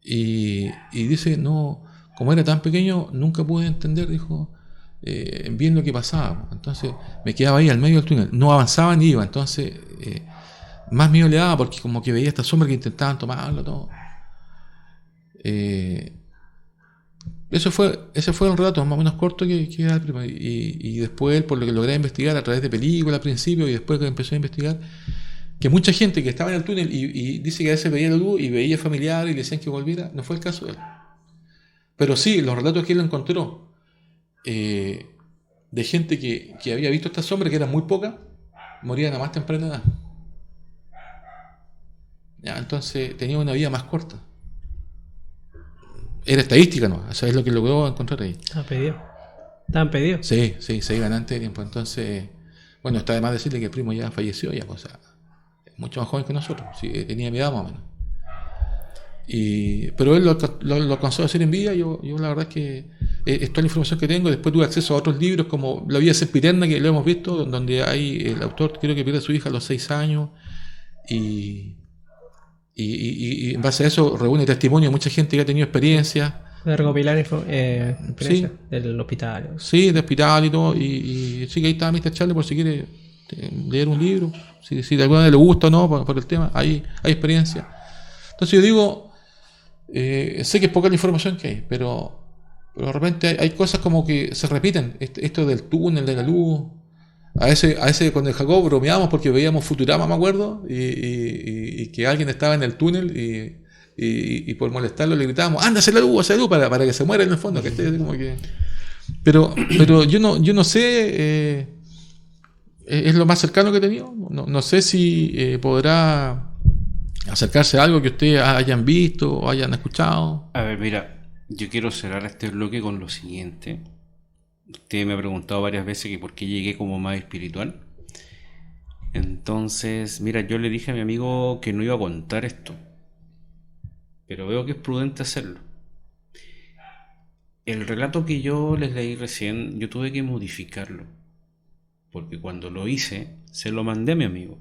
Y dice, no, como era tan pequeño, nunca pude entender, dijo, bien lo que pasaba. Entonces me quedaba ahí al medio del túnel, no avanzaba ni iba. Entonces más miedo le daba porque como que veía estas sombras que intentaban tomarlo todo. Ese fue un relato más o menos corto que era el primo. Y después él, por lo que logré investigar a través de películas al principio y después que empezó a investigar, que mucha gente que estaba en el túnel y dice que a veces veía la luz y veía familiares y le decían que volviera, no fue el caso de él. Pero sí, los relatos que él encontró de gente que había visto esta sombra, que era muy poca, morían a más temprana edad. Ya, entonces tenía una vida más corta. Era estadística, ¿no? Eso es lo que logró encontrar ahí. ¿Estaban pedidos? Sí, se iban antes de tiempo. Entonces, bueno, está de más decirle que el primo ya falleció, ya, pues, o sea, mucho más joven que nosotros. Sí, tenía mi edad más o menos. Pero él lo alcanzó a hacer en vida. Yo la verdad es que es toda la información que tengo. Después tuve acceso a otros libros como La vida sempiterna, que lo hemos visto, donde hay el autor, creo que pierde a su hija a los 6 años. Y en base a eso reúne testimonio de mucha gente que ha tenido experiencias. De recopilar experiencias del hospital. Sí, de hospital y todo. Y sí, que ahí está Mr. Charlie por si quiere leer un libro. Si de alguna vez le gusta o no por el tema, hay experiencia. Entonces yo digo, sé que es poca la información que hay, pero de repente hay cosas como que se repiten. Esto del túnel, de la luz. A veces con el Jacob bromeábamos porque veíamos Futurama, me acuerdo, y que alguien estaba en el túnel y por molestarlo le gritábamos, anda, hacia la luz, para que se muera en el fondo, que esté como que... Pero yo no sé, es lo más cercano que he tenido, no sé si podrá acercarse a algo que ustedes hayan visto o hayan escuchado. A ver, mira, yo quiero cerrar este bloque con lo siguiente. Usted me ha preguntado varias veces que por qué llegué como más espiritual. Entonces, mira, yo le dije a mi amigo que no iba a contar esto, pero veo que es prudente hacerlo. El relato que yo les leí recién, yo tuve que modificarlo, porque cuando lo hice, se lo mandé a mi amigo.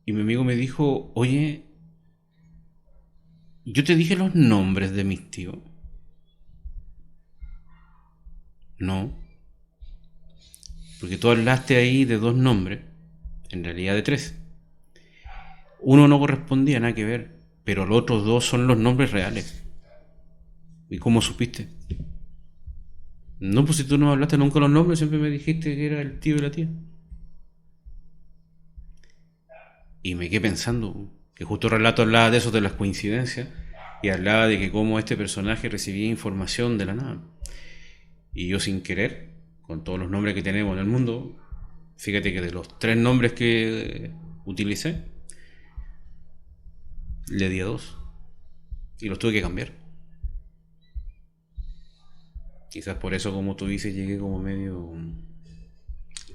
Y mi amigo me dijo, oye, yo te dije los nombres de mis tíos. No. Porque tú hablaste ahí de 2 nombres, en realidad de 3. Uno no correspondía, nada que ver, pero los otros 2 son los nombres reales. ¿Y cómo supiste? No, pues si tú no hablaste nunca los nombres, siempre me dijiste que era el tío y la tía. Y me quedé pensando, que justo el relato hablaba de eso, de las coincidencias, y hablaba de que cómo este personaje recibía información de la nada. Y yo sin querer, con todos los nombres que tenemos en el mundo, fíjate que de los 3 nombres que utilicé, le di a 2. Y los tuve que cambiar. Quizás por eso, como tú dices, llegué como medio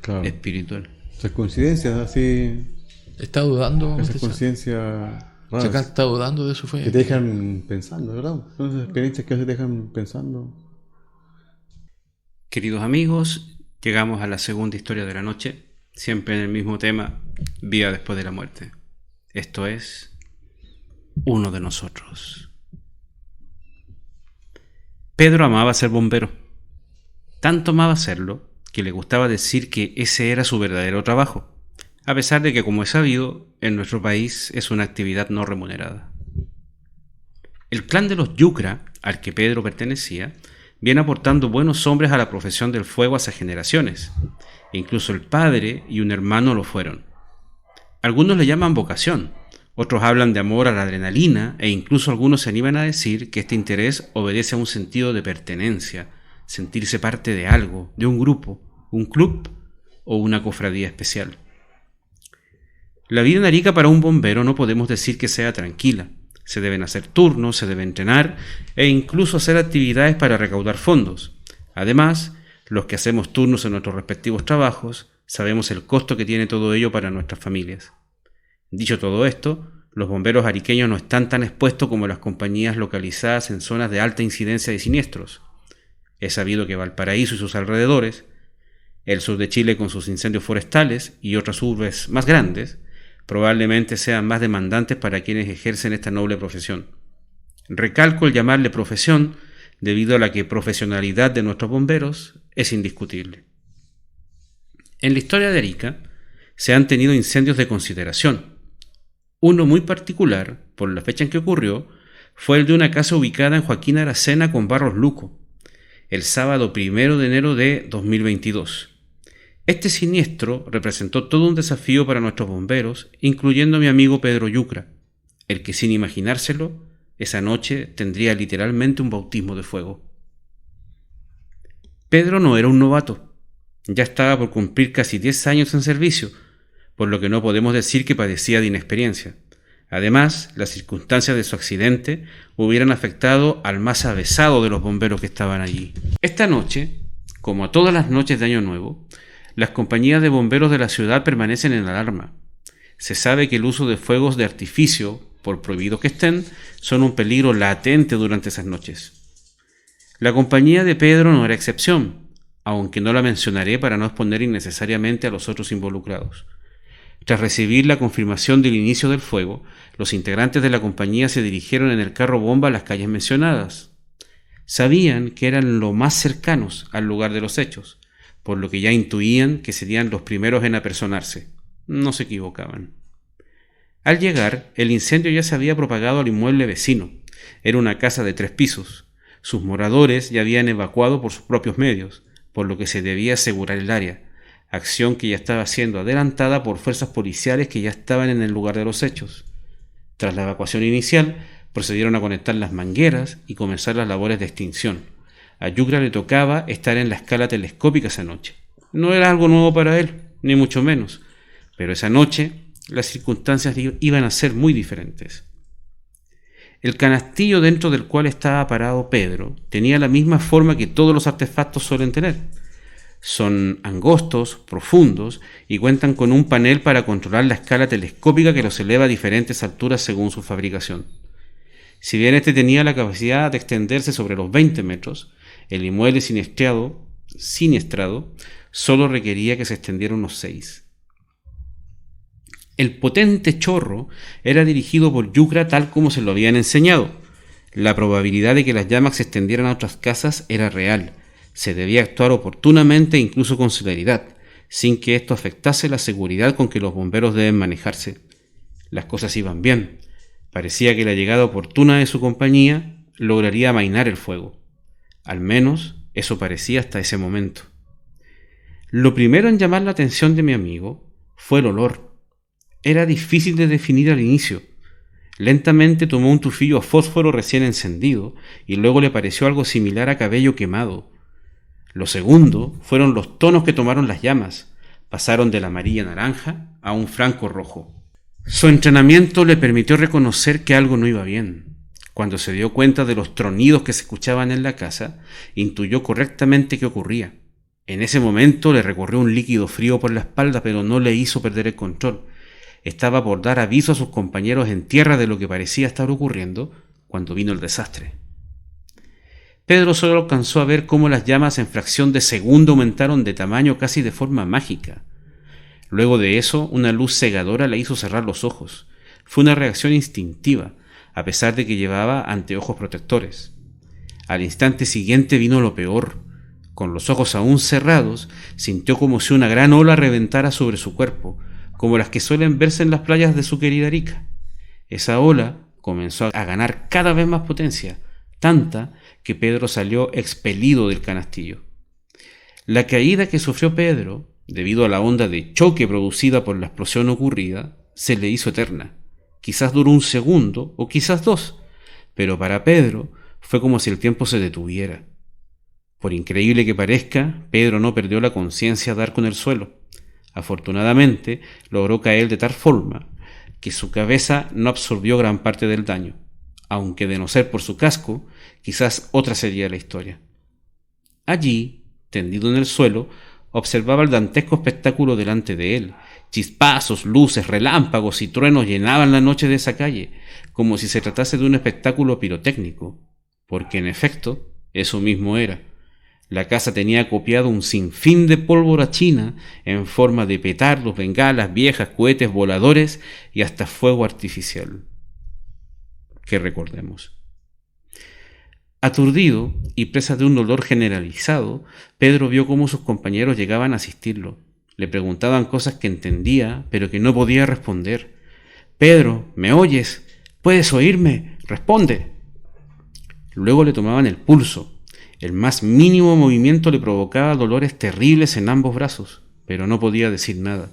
Claro. espiritual. Esas coincidencias así. ¿Está dudando? Esas coincidencias raras. Chacal está dudando de su fe. Que te dejan pensando, ¿verdad? Son esas experiencias que te dejan pensando. Queridos amigos, llegamos a la segunda historia de la noche, siempre en el mismo tema, vida después de la muerte. Esto es Uno de nosotros. Pedro amaba ser bombero. Tanto amaba serlo que le gustaba decir que ese era su verdadero trabajo, a pesar de que, como es sabido, en nuestro país es una actividad no remunerada. El clan de los Yucra, al que Pedro pertenecía, viene aportando buenos hombres a la profesión del fuego hace generaciones. Incluso el padre y un hermano lo fueron. Algunos le llaman vocación, otros hablan de amor a la adrenalina e incluso algunos se animan a decir que este interés obedece a un sentido de pertenencia, sentirse parte de algo, de un grupo, un club o una cofradía especial. La vida en Arica para un bombero no podemos decir que sea tranquila. Se deben hacer turnos, se debe entrenar e incluso hacer actividades para recaudar fondos. Además, los que hacemos turnos en nuestros respectivos trabajos sabemos el costo que tiene todo ello para nuestras familias. Dicho todo esto, los bomberos ariqueños no están tan expuestos como las compañías localizadas en zonas de alta incidencia de siniestros. Es sabido que Valparaíso y sus alrededores, el sur de Chile con sus incendios forestales y otras urbes más grandes, probablemente sean más demandantes para quienes ejercen esta noble profesión. Recalco el llamarle profesión debido a la que profesionalidad de nuestros bomberos es indiscutible. En la historia de Arica se han tenido incendios de consideración. Uno muy particular, por la fecha en que ocurrió, fue el de una casa ubicada en Joaquín Aracena con Barros Luco, el sábado 1 de enero de 2022. Este siniestro representó todo un desafío para nuestros bomberos, incluyendo a mi amigo Pedro Yucra, el que sin imaginárselo, esa noche tendría literalmente un bautismo de fuego. Pedro no era un novato, ya estaba por cumplir casi 10 años en servicio, por lo que no podemos decir que padecía de inexperiencia. Además, las circunstancias de su accidente hubieran afectado al más avesado de los bomberos que estaban allí. Esta noche, como a todas las noches de Año Nuevo, las compañías de bomberos de la ciudad permanecen en alarma. Se sabe que el uso de fuegos de artificio, por prohibidos que estén, son un peligro latente durante esas noches. La compañía de Pedro no era excepción, aunque no la mencionaré para no exponer innecesariamente a los otros involucrados. Tras recibir la confirmación del inicio del fuego, los integrantes de la compañía se dirigieron en el carro bomba a las calles mencionadas. Sabían que eran lo más cercanos al lugar de los hechos, por lo que ya intuían que serían los primeros en apersonarse. No se equivocaban. Al llegar, el incendio ya se había propagado al inmueble vecino. Era una casa de 3 pisos. Sus moradores ya habían evacuado por sus propios medios, por lo que se debía asegurar el área, acción que ya estaba siendo adelantada por fuerzas policiales que ya estaban en el lugar de los hechos. Tras la evacuación inicial, procedieron a conectar las mangueras y comenzar las labores de extinción. A Yucra le tocaba estar en la escala telescópica esa noche. No era algo nuevo para él, ni mucho menos, pero esa noche las circunstancias iban a ser muy diferentes. El canastillo dentro del cual estaba parado Pedro tenía la misma forma que todos los artefactos suelen tener. Son angostos, profundos y cuentan con un panel para controlar la escala telescópica que los eleva a diferentes alturas según su fabricación. Si bien este tenía la capacidad de extenderse sobre los 20 metros, el inmueble siniestrado solo requería que se extendiera unos 6. El potente chorro era dirigido por Yucra tal como se lo habían enseñado. La probabilidad de que las llamas se extendieran a otras casas era real. Se debía actuar oportunamente e incluso con celeridad. sin que esto afectase la seguridad con que los bomberos deben manejarse. Las cosas iban bien. Parecía que la llegada oportuna de su compañía lograría amainar el fuego. Al menos eso parecía hasta ese momento. Lo primero en llamar la atención de mi amigo fue el olor. Era difícil de definir al inicio. Lentamente tomó un tufillo a fósforo recién encendido y luego le pareció algo similar a cabello quemado. Lo segundo fueron los tonos que tomaron las llamas. Pasaron del amarillo naranja a un franco rojo. Su entrenamiento le permitió reconocer que algo no iba bien. Cuando se dio cuenta de los tronidos que se escuchaban en la casa, intuyó correctamente qué ocurría. En ese momento le recorrió un líquido frío por la espalda, pero no le hizo perder el control. Estaba por dar aviso a sus compañeros en tierra de lo que parecía estar ocurriendo cuando vino el desastre. Pedro solo alcanzó a ver cómo las llamas en fracción de segundo aumentaron de tamaño casi de forma mágica. Luego de eso, una luz cegadora le hizo cerrar los ojos. Fue una reacción instintiva, a pesar de que llevaba anteojos protectores. Al instante siguiente vino lo peor. Con los ojos aún cerrados, sintió como si una gran ola reventara sobre su cuerpo, como las que suelen verse en las playas de su querida Arica. Esa ola comenzó a ganar cada vez más potencia, tanta que Pedro salió expelido del canastillo. La caída que sufrió Pedro, debido a la onda de choque producida por la explosión ocurrida, se le hizo eterna. Quizás duró un segundo o quizás dos, pero para Pedro fue como si el tiempo se detuviera. Por increíble que parezca, Pedro no perdió la conciencia de dar con el suelo. Afortunadamente, logró caer de tal forma que su cabeza no absorbió gran parte del daño, aunque de no ser por su casco, quizás otra sería la historia. Allí, tendido en el suelo, observaba el dantesco espectáculo delante de él. Chispazos, luces, relámpagos y truenos llenaban la noche de esa calle, como si se tratase de un espectáculo pirotécnico, porque en efecto, eso mismo era. La casa tenía acopiado un sinfín de pólvora china en forma de petardos, bengalas, viejas, cohetes voladores y hasta fuego artificial. Que recordemos. Aturdido y presa de un dolor generalizado, Pedro vio cómo sus compañeros llegaban a asistirlo. Le preguntaban cosas que entendía, pero que no podía responder. «Pedro, ¿me oyes? ¿Puedes oírme? ¡Responde!». Luego le tomaban el pulso. El más mínimo movimiento le provocaba dolores terribles en ambos brazos, pero no podía decir nada.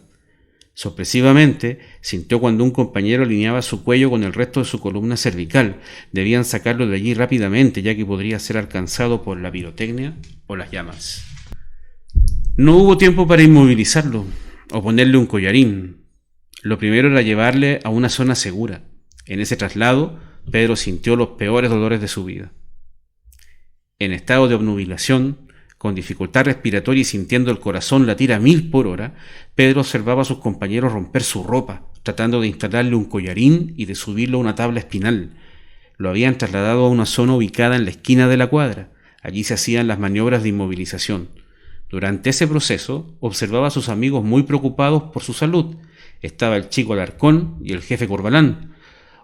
Sorpresivamente, sintió cuando un compañero alineaba su cuello con el resto de su columna cervical. Debían sacarlo de allí rápidamente, ya que podría ser alcanzado por la pirotecnia o las llamas. No hubo tiempo para inmovilizarlo o ponerle un collarín. Lo primero era llevarle a una zona segura. En ese traslado, Pedro sintió los peores dolores de su vida. En estado de obnubilación, con dificultad respiratoria y sintiendo el corazón latir a 1000 por hora, Pedro observaba a sus compañeros romper su ropa, tratando de instalarle un collarín y de subirlo a una tabla espinal. Lo habían trasladado a una zona ubicada en la esquina de la cuadra. Allí se hacían las maniobras de inmovilización. Durante ese proceso, observaba a sus amigos muy preocupados por su salud. Estaba el chico Alarcón y el jefe Corbalán.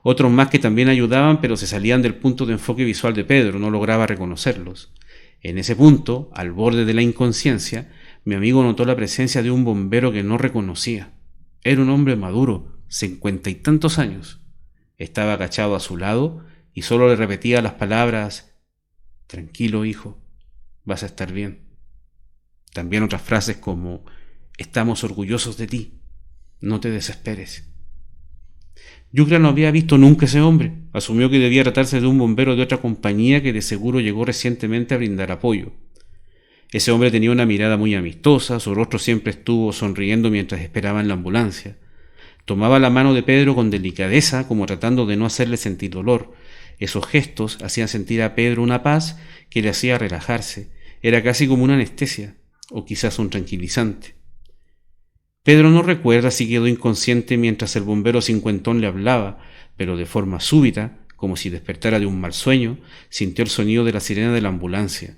Otros más que también ayudaban, pero se salían del punto de enfoque visual de Pedro, no lograba reconocerlos. En ese punto, al borde de la inconsciencia, mi amigo notó la presencia de un bombero que no reconocía. Era un hombre maduro, 50 y tantos años. Estaba agachado a su lado y solo le repetía las palabras: «Tranquilo, hijo, vas a estar bien». También otras frases como: «Estamos orgullosos de ti, no te desesperes». Yucra no había visto nunca a ese hombre. Asumió que debía tratarse de un bombero de otra compañía que de seguro llegó recientemente a brindar apoyo. Ese hombre tenía una mirada muy amistosa, su rostro siempre estuvo sonriendo mientras esperaba en la ambulancia. Tomaba la mano de Pedro con delicadeza, como tratando de no hacerle sentir dolor. Esos gestos hacían sentir a Pedro una paz que le hacía relajarse. Era casi como una anestesia, o quizás un tranquilizante. Pedro no recuerda si quedó inconsciente mientras el bombero cincuentón le hablaba, pero de forma súbita, como si despertara de un mal sueño, sintió el sonido de la sirena de la ambulancia.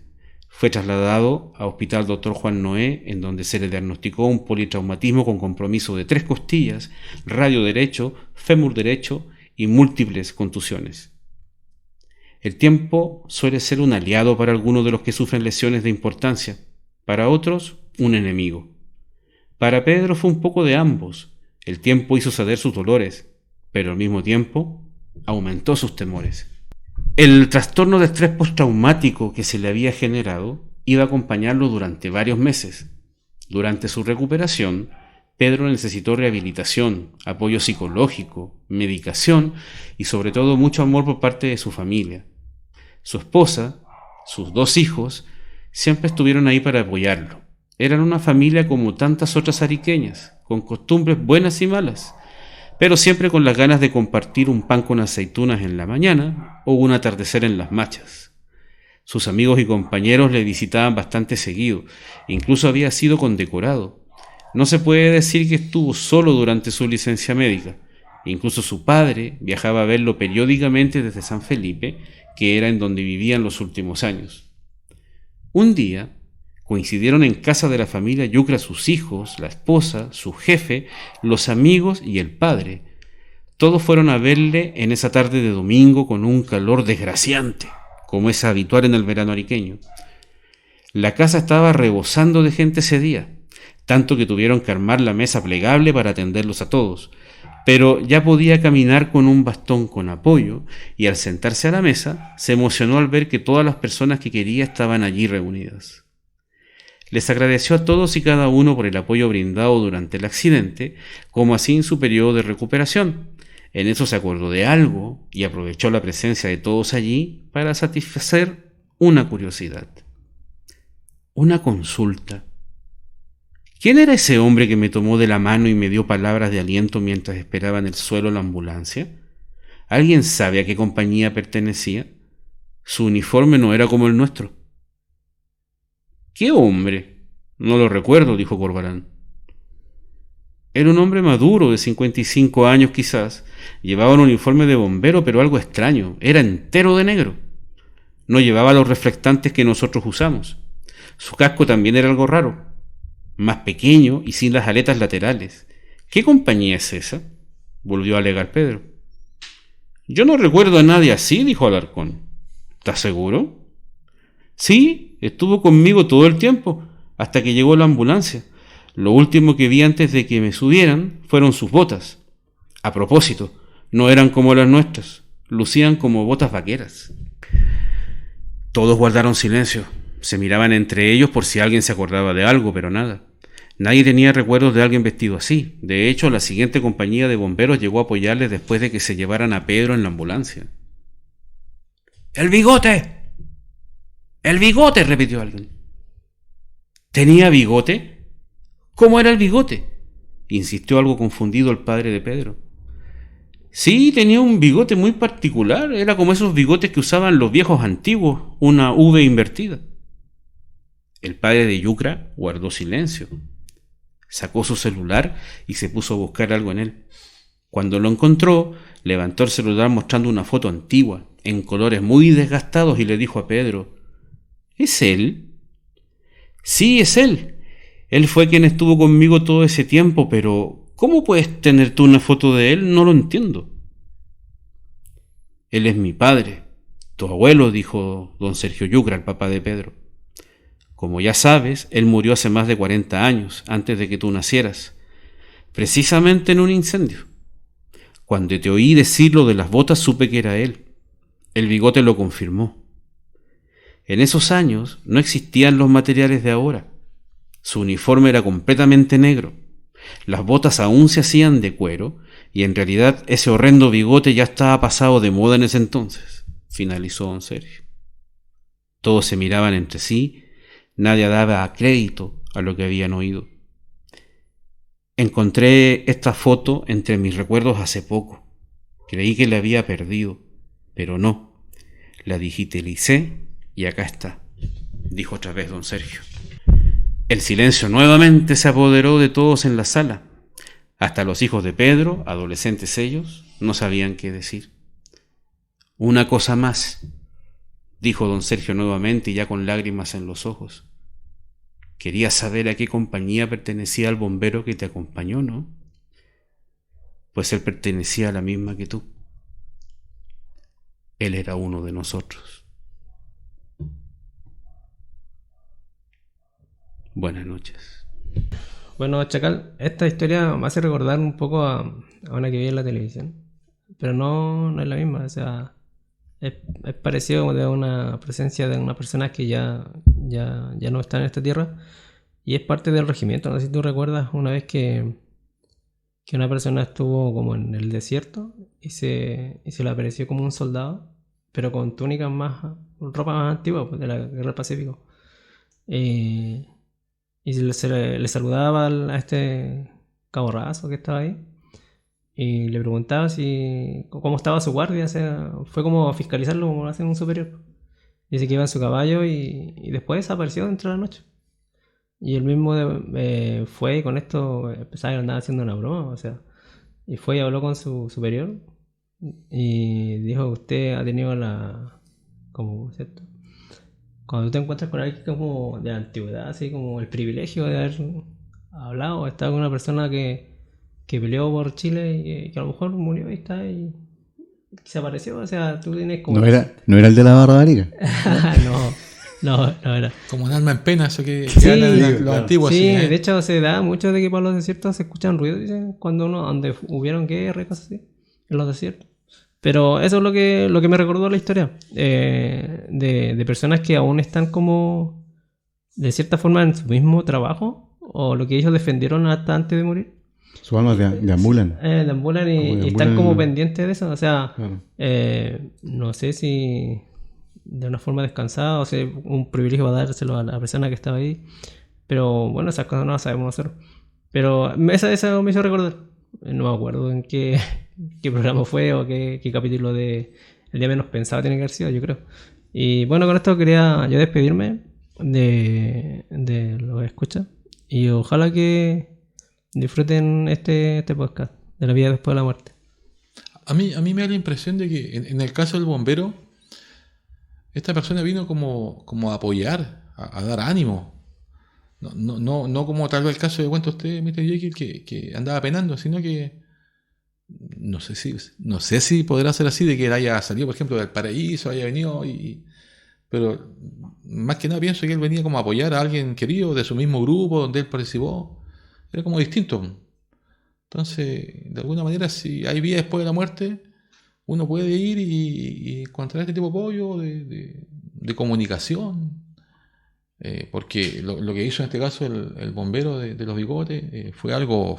Fue trasladado a Hospital Dr. Juan Noé, en donde se le diagnosticó un politraumatismo con compromiso de 3 costillas, radio derecho, fémur derecho y múltiples contusiones. El tiempo suele ser un aliado para algunos de los que sufren lesiones de importancia, para otros un enemigo. Para Pedro fue un poco de ambos. El tiempo hizo ceder sus dolores, pero al mismo tiempo aumentó sus temores. El trastorno de estrés postraumático que se le había generado iba a acompañarlo durante varios meses. Durante su recuperación, Pedro necesitó rehabilitación, apoyo psicológico, medicación y sobre todo mucho amor por parte de su familia. Su esposa, sus 2 hijos, siempre estuvieron ahí para apoyarlo. Eran una familia como tantas otras ariqueñas, con costumbres buenas y malas, pero siempre con las ganas de compartir un pan con aceitunas en la mañana o un atardecer en las machas. Sus amigos y compañeros le visitaban bastante seguido, incluso había sido condecorado. No se puede decir que estuvo solo durante su licencia médica. Incluso su padre viajaba a verlo periódicamente desde San Felipe, que era en donde vivía en los últimos años. Un día coincidieron en casa de la familia Yucra sus hijos, la esposa, su jefe, los amigos y el padre. Todos fueron a verle en esa tarde de domingo con un calor desgraciante, como es habitual en el verano ariqueño. La casa estaba rebosando de gente ese día, tanto que tuvieron que armar la mesa plegable para atenderlos a todos, pero ya podía caminar con un bastón con apoyo y al sentarse a la mesa se emocionó al ver que todas las personas que quería estaban allí reunidas. Les agradeció a todos y cada uno por el apoyo brindado durante el accidente, como así en su periodo de recuperación. En eso se acordó de algo y aprovechó la presencia de todos allí para satisfacer una curiosidad. Una consulta. ¿Quién era ese hombre que me tomó de la mano y me dio palabras de aliento mientras esperaba en el suelo la ambulancia? ¿Alguien sabe a qué compañía pertenecía? Su uniforme no era como el nuestro. ¿Qué hombre? No lo recuerdo, dijo Corbalán. Era un hombre maduro, de 55 años quizás. Llevaba un uniforme de bombero, pero algo extraño. Era entero de negro. No llevaba los reflectantes que nosotros usamos. Su casco también era algo raro, más pequeño y sin las aletas laterales. ¿Qué compañía es esa?, volvió a alegar Pedro. Yo no recuerdo a nadie así, dijo Alarcón. ¿Estás seguro? Sí, estuvo conmigo todo el tiempo, hasta que llegó la ambulancia. Lo último que vi antes de que me subieran fueron sus botas. A propósito, no eran como las nuestras, lucían como botas vaqueras. Todos guardaron silencio. Se miraban entre ellos por si alguien se acordaba de algo, pero nada. Nadie tenía recuerdos de alguien vestido así. De hecho, la siguiente compañía de bomberos llegó a apoyarles después de que se llevaran a Pedro en la ambulancia. ¡El bigote! ¡El bigote!, repitió alguien. ¿Tenía bigote? ¿Cómo era el bigote?, insistió algo confundido el padre de Pedro. Sí, tenía un bigote muy particular. Era como esos bigotes que usaban los viejos antiguos, una V invertida. El padre de Yucra guardó silencio. Sacó su celular y se puso a buscar algo en él. Cuando lo encontró, levantó el celular mostrando una foto antigua, en colores muy desgastados, y le dijo a Pedro: ¿Es él? Sí, es él. Él fue quien estuvo conmigo todo ese tiempo, pero ¿cómo puedes tener tú una foto de él? No lo entiendo. Él es mi padre, tu abuelo, dijo don Sergio Yucra, el papá de Pedro. Como ya sabes, él murió hace más de 40 años, antes de que tú nacieras, precisamente en un incendio. Cuando te oí decir lo de las botas, supe que era él. El bigote lo confirmó. En esos años no existían los materiales de ahora. Su uniforme era completamente negro. Las botas aún se hacían de cuero, y en realidad ese horrendo bigote ya estaba pasado de moda en ese entonces, finalizó don Sergio. Todos se miraban entre sí. Nadie daba crédito a lo que habían oído. Encontré esta foto entre mis recuerdos hace poco. Creí que la había perdido, pero no. La digitalicé y acá está, dijo otra vez don Sergio. El silencio nuevamente se apoderó de todos en la sala. Hasta los hijos de Pedro, adolescentes ellos, no sabían qué decir. Una cosa más, dijo don Sergio nuevamente y ya con lágrimas en los ojos. Querías saber a qué compañía pertenecía el bombero que te acompañó, ¿no? Pues él pertenecía a la misma que tú. Él era uno de nosotros. Buenas noches. Bueno, Chacal, esta historia me hace recordar un poco a una que vi en la televisión, pero no es la misma, o sea, es parecido como de una presencia de una persona que ya no está en esta tierra y es parte del regimiento. No sé si tú recuerdas una vez que una persona estuvo como en el desierto y se le apareció como un soldado, pero con túnicas ropa más antigua, pues, de la Guerra del Pacífico. Y le saludaba a este cabo Raso que estaba ahí y le preguntaba cómo estaba su guardia. O sea, fue como a fiscalizarlo como lo hace un superior. Dice que iba en su caballo y después desapareció dentro de la noche. Y él mismo fue y con esto pensaba que andaba haciendo una broma, o sea, y fue y habló con su superior y dijo: usted ha tenido como, ¿cierto? Cuando tú te encuentras con alguien como de la antigüedad, así como el privilegio de haber hablado, estaba con una persona que peleó por Chile y que a lo mejor murió y está y se apareció, o sea, tú tienes como... No era el de la barra de Arica. no era. Como un alma en pena, eso que Sí, hablan los claro. antiguos. Sí, así, ¿eh? de hecho se da mucho de que para los desiertos se escuchan ruidos, dicen, donde hubieron guerra y cosas así, en los desiertos. Pero eso es lo que me recordó la historia, de personas que aún están como, de cierta forma, en su mismo trabajo, o lo que ellos defendieron hasta antes de morir. Sus almas deambulan. Deambulan y Como están deambulan como en- pendientes de eso, o sea, Claro. no sé si de una forma descansada o si un privilegio va a dárselo a la persona que estaba ahí. Pero bueno, esas cosas no las sabemos nosotros. Pero esa me hizo recordar. No me acuerdo en qué, qué programa fue o qué capítulo de El Día Menos Pensado tiene que haber sido, yo creo. Y bueno, con esto quería yo despedirme de los que escuchan. Y ojalá que disfruten este podcast de la vida después de la muerte. A mí me da la impresión de que en el caso del bombero, esta persona vino como a apoyar, a dar ánimo. No como tal vez el caso de cuenta usted, Mr. Jekyll, que andaba penando, sino que no sé si podrá ser así, de que él haya salido, por ejemplo, del paraíso, haya venido, pero más que nada pienso que él venía como a apoyar a alguien querido de su mismo grupo, donde él participó. Era como distinto. Entonces, de alguna manera, si hay vida después de la muerte, uno puede ir y encontrar este tipo de apoyo, de comunicación. Porque lo que hizo en este caso el bombero de los bigotes fue algo,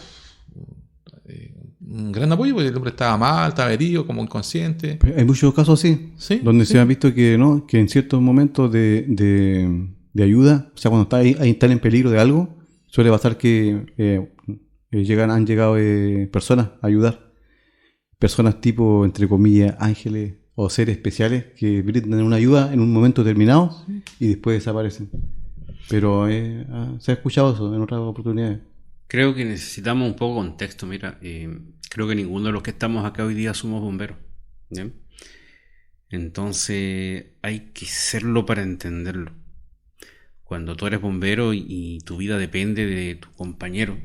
un gran apoyo, porque el hombre estaba mal, estaba herido, como inconsciente. Pero hay muchos casos así, Sí, donde sí. se ha visto que no, que en ciertos momentos de ayuda, o sea, cuando está en peligro de algo, suele pasar que han llegado personas a ayudar. Personas tipo, entre comillas, ángeles o seres especiales que brindan una ayuda en un momento determinado y después desaparecen. Pero se ha escuchado eso en otras oportunidades. Creo que necesitamos un poco de contexto. Mira, creo que ninguno de los que estamos acá hoy día somos bomberos, ¿ya? Entonces hay que serlo para entenderlo. Cuando tú eres bombero y tu vida depende de tu compañero,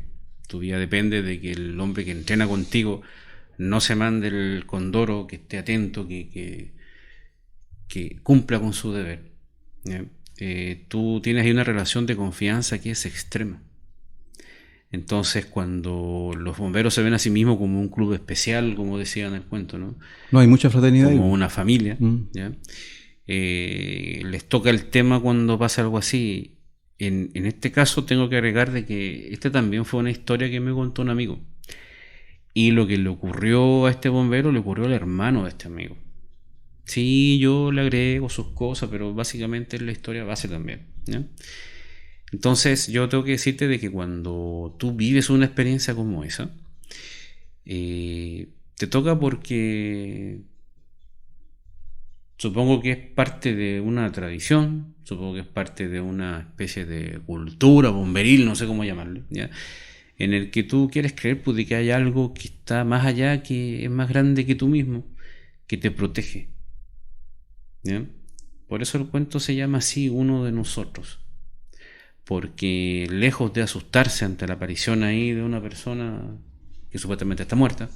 tu vida depende de que el hombre que entrena contigo no se mande el condoro, que esté atento, que cumpla con su deber, ¿ya? Tú tienes ahí una relación de confianza que es extrema. Entonces, cuando los bomberos se ven a sí mismos como un club especial, como decía en el cuento, ¿no? No, hay mucha fraternidad. Como ahí. una familia, ¿ya? Les toca el tema cuando pasa algo así. En este caso tengo que agregar de que esta también fue una historia que me contó un amigo. Y lo que le ocurrió a este bombero le ocurrió al hermano de este amigo. Sí, yo le agrego sus cosas, pero básicamente es la historia base también, ¿ya? Entonces yo tengo que decirte de que cuando tú vives una experiencia como esa, te toca porque supongo que es parte de una tradición, supongo que es parte de una especie de cultura bomberil, no sé cómo llamarlo, ¿ya? En el que tú quieres creer, pues, de que hay algo que está más allá, que es más grande que tú mismo, que te protege, ¿ya? Por eso el cuento se llama así, Uno de Nosotros, porque lejos de asustarse ante la aparición ahí de una persona que supuestamente está muerta,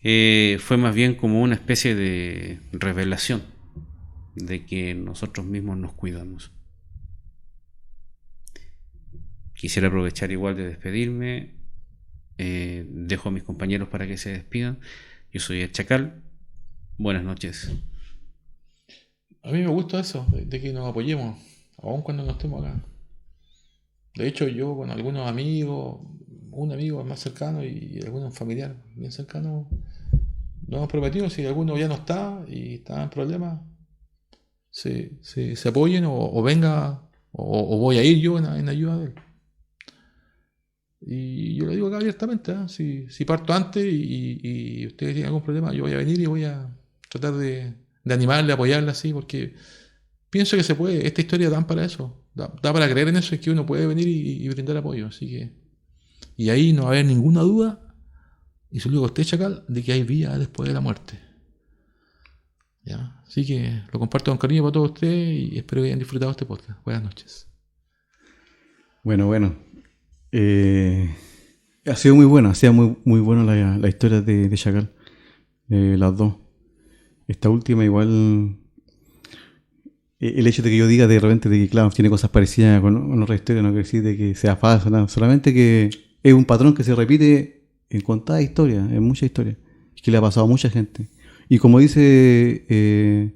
fue más bien como una especie de revelación de que nosotros mismos nos cuidamos. Quisiera aprovechar igual de despedirme. Dejo a mis compañeros para que se despidan. Yo soy el Chacal. Buenas noches. A mí me gusta eso, de que nos apoyemos, aun cuando no estemos acá. De hecho, yo con algunos amigos, un amigo más cercano y algunos familiares bien cercanos, nos hemos prometido, si alguno ya no está y está en problemas, se apoyen o venga, o voy a ir yo en ayuda de él. Y yo lo digo acá abiertamente, ¿eh? Si parto antes y ustedes tienen algún problema, yo voy a venir y voy a tratar de animarle, apoyarle así, porque pienso que se puede. Esta historia da para eso, da para creer en eso, es que uno puede venir y brindar apoyo. Así que, y ahí no va a haber ninguna duda, y se lo digo a usted, Chacal, de que hay vida después de la muerte. ¿Ya? Así que lo comparto con cariño para todos ustedes y espero que hayan disfrutado este podcast. Buenas noches. Bueno. Ha sido muy buena, muy buena la historia de Chacal, las dos. Esta última igual, el hecho de que yo diga de repente de que claro, tiene cosas parecidas con otra historia, no quiere decir de que sea falso, nada, solamente que es un patrón que se repite en contadas historias, en muchas historias, que le ha pasado a mucha gente. Y como dice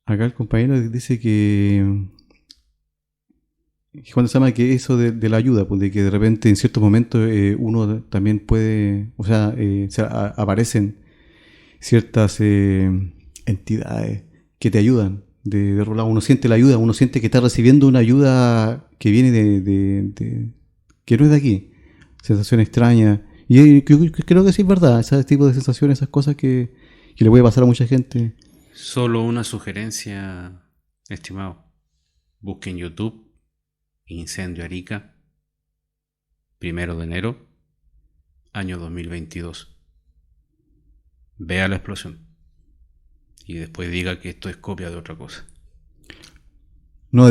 acá el compañero, dice que cuando se llama que eso de la ayuda, pues de que de repente en ciertos momentos uno también puede, o sea, aparecen ciertas entidades que te ayudan. De otro lado, uno siente la ayuda, uno siente que está recibiendo una ayuda que viene que no es de aquí. Sensación extraña. Y creo que sí es verdad, ese tipo de sensaciones, esas cosas que le puede pasar a mucha gente. Solo una sugerencia, estimado. Busque en YouTube Incendio Arica, 1 de enero, año 2022. Vea la explosión y después diga que esto es copia de otra cosa. No,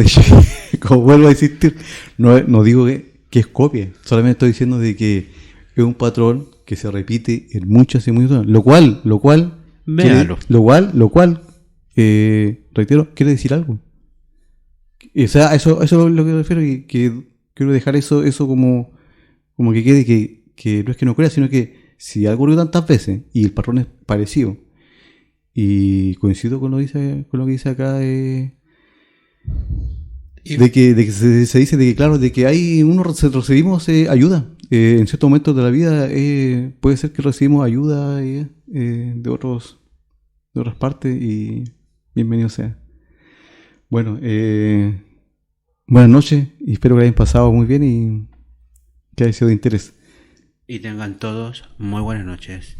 como vuelvo a insistir, no digo que es copia, solamente estoy diciendo de que es un patrón que se repite en muchas y muchas, lo cual, véalo. Reitero, quiere decir algo. O sea, eso es lo que me refiero, y que quiero dejar eso como que quede que no es que no crea, sino que si algo ocurrió tantas veces y el patrón es parecido, y coincido con lo que dice acá, de que se dice de que claro, de que hay recibimos ayuda en ciertos momentos de la vida, puede ser que recibimos ayuda de otras partes, y bienvenido sea. Bueno, buenas noches y espero que la hayan pasado muy bien y que haya sido de interés. Y tengan todos muy buenas noches.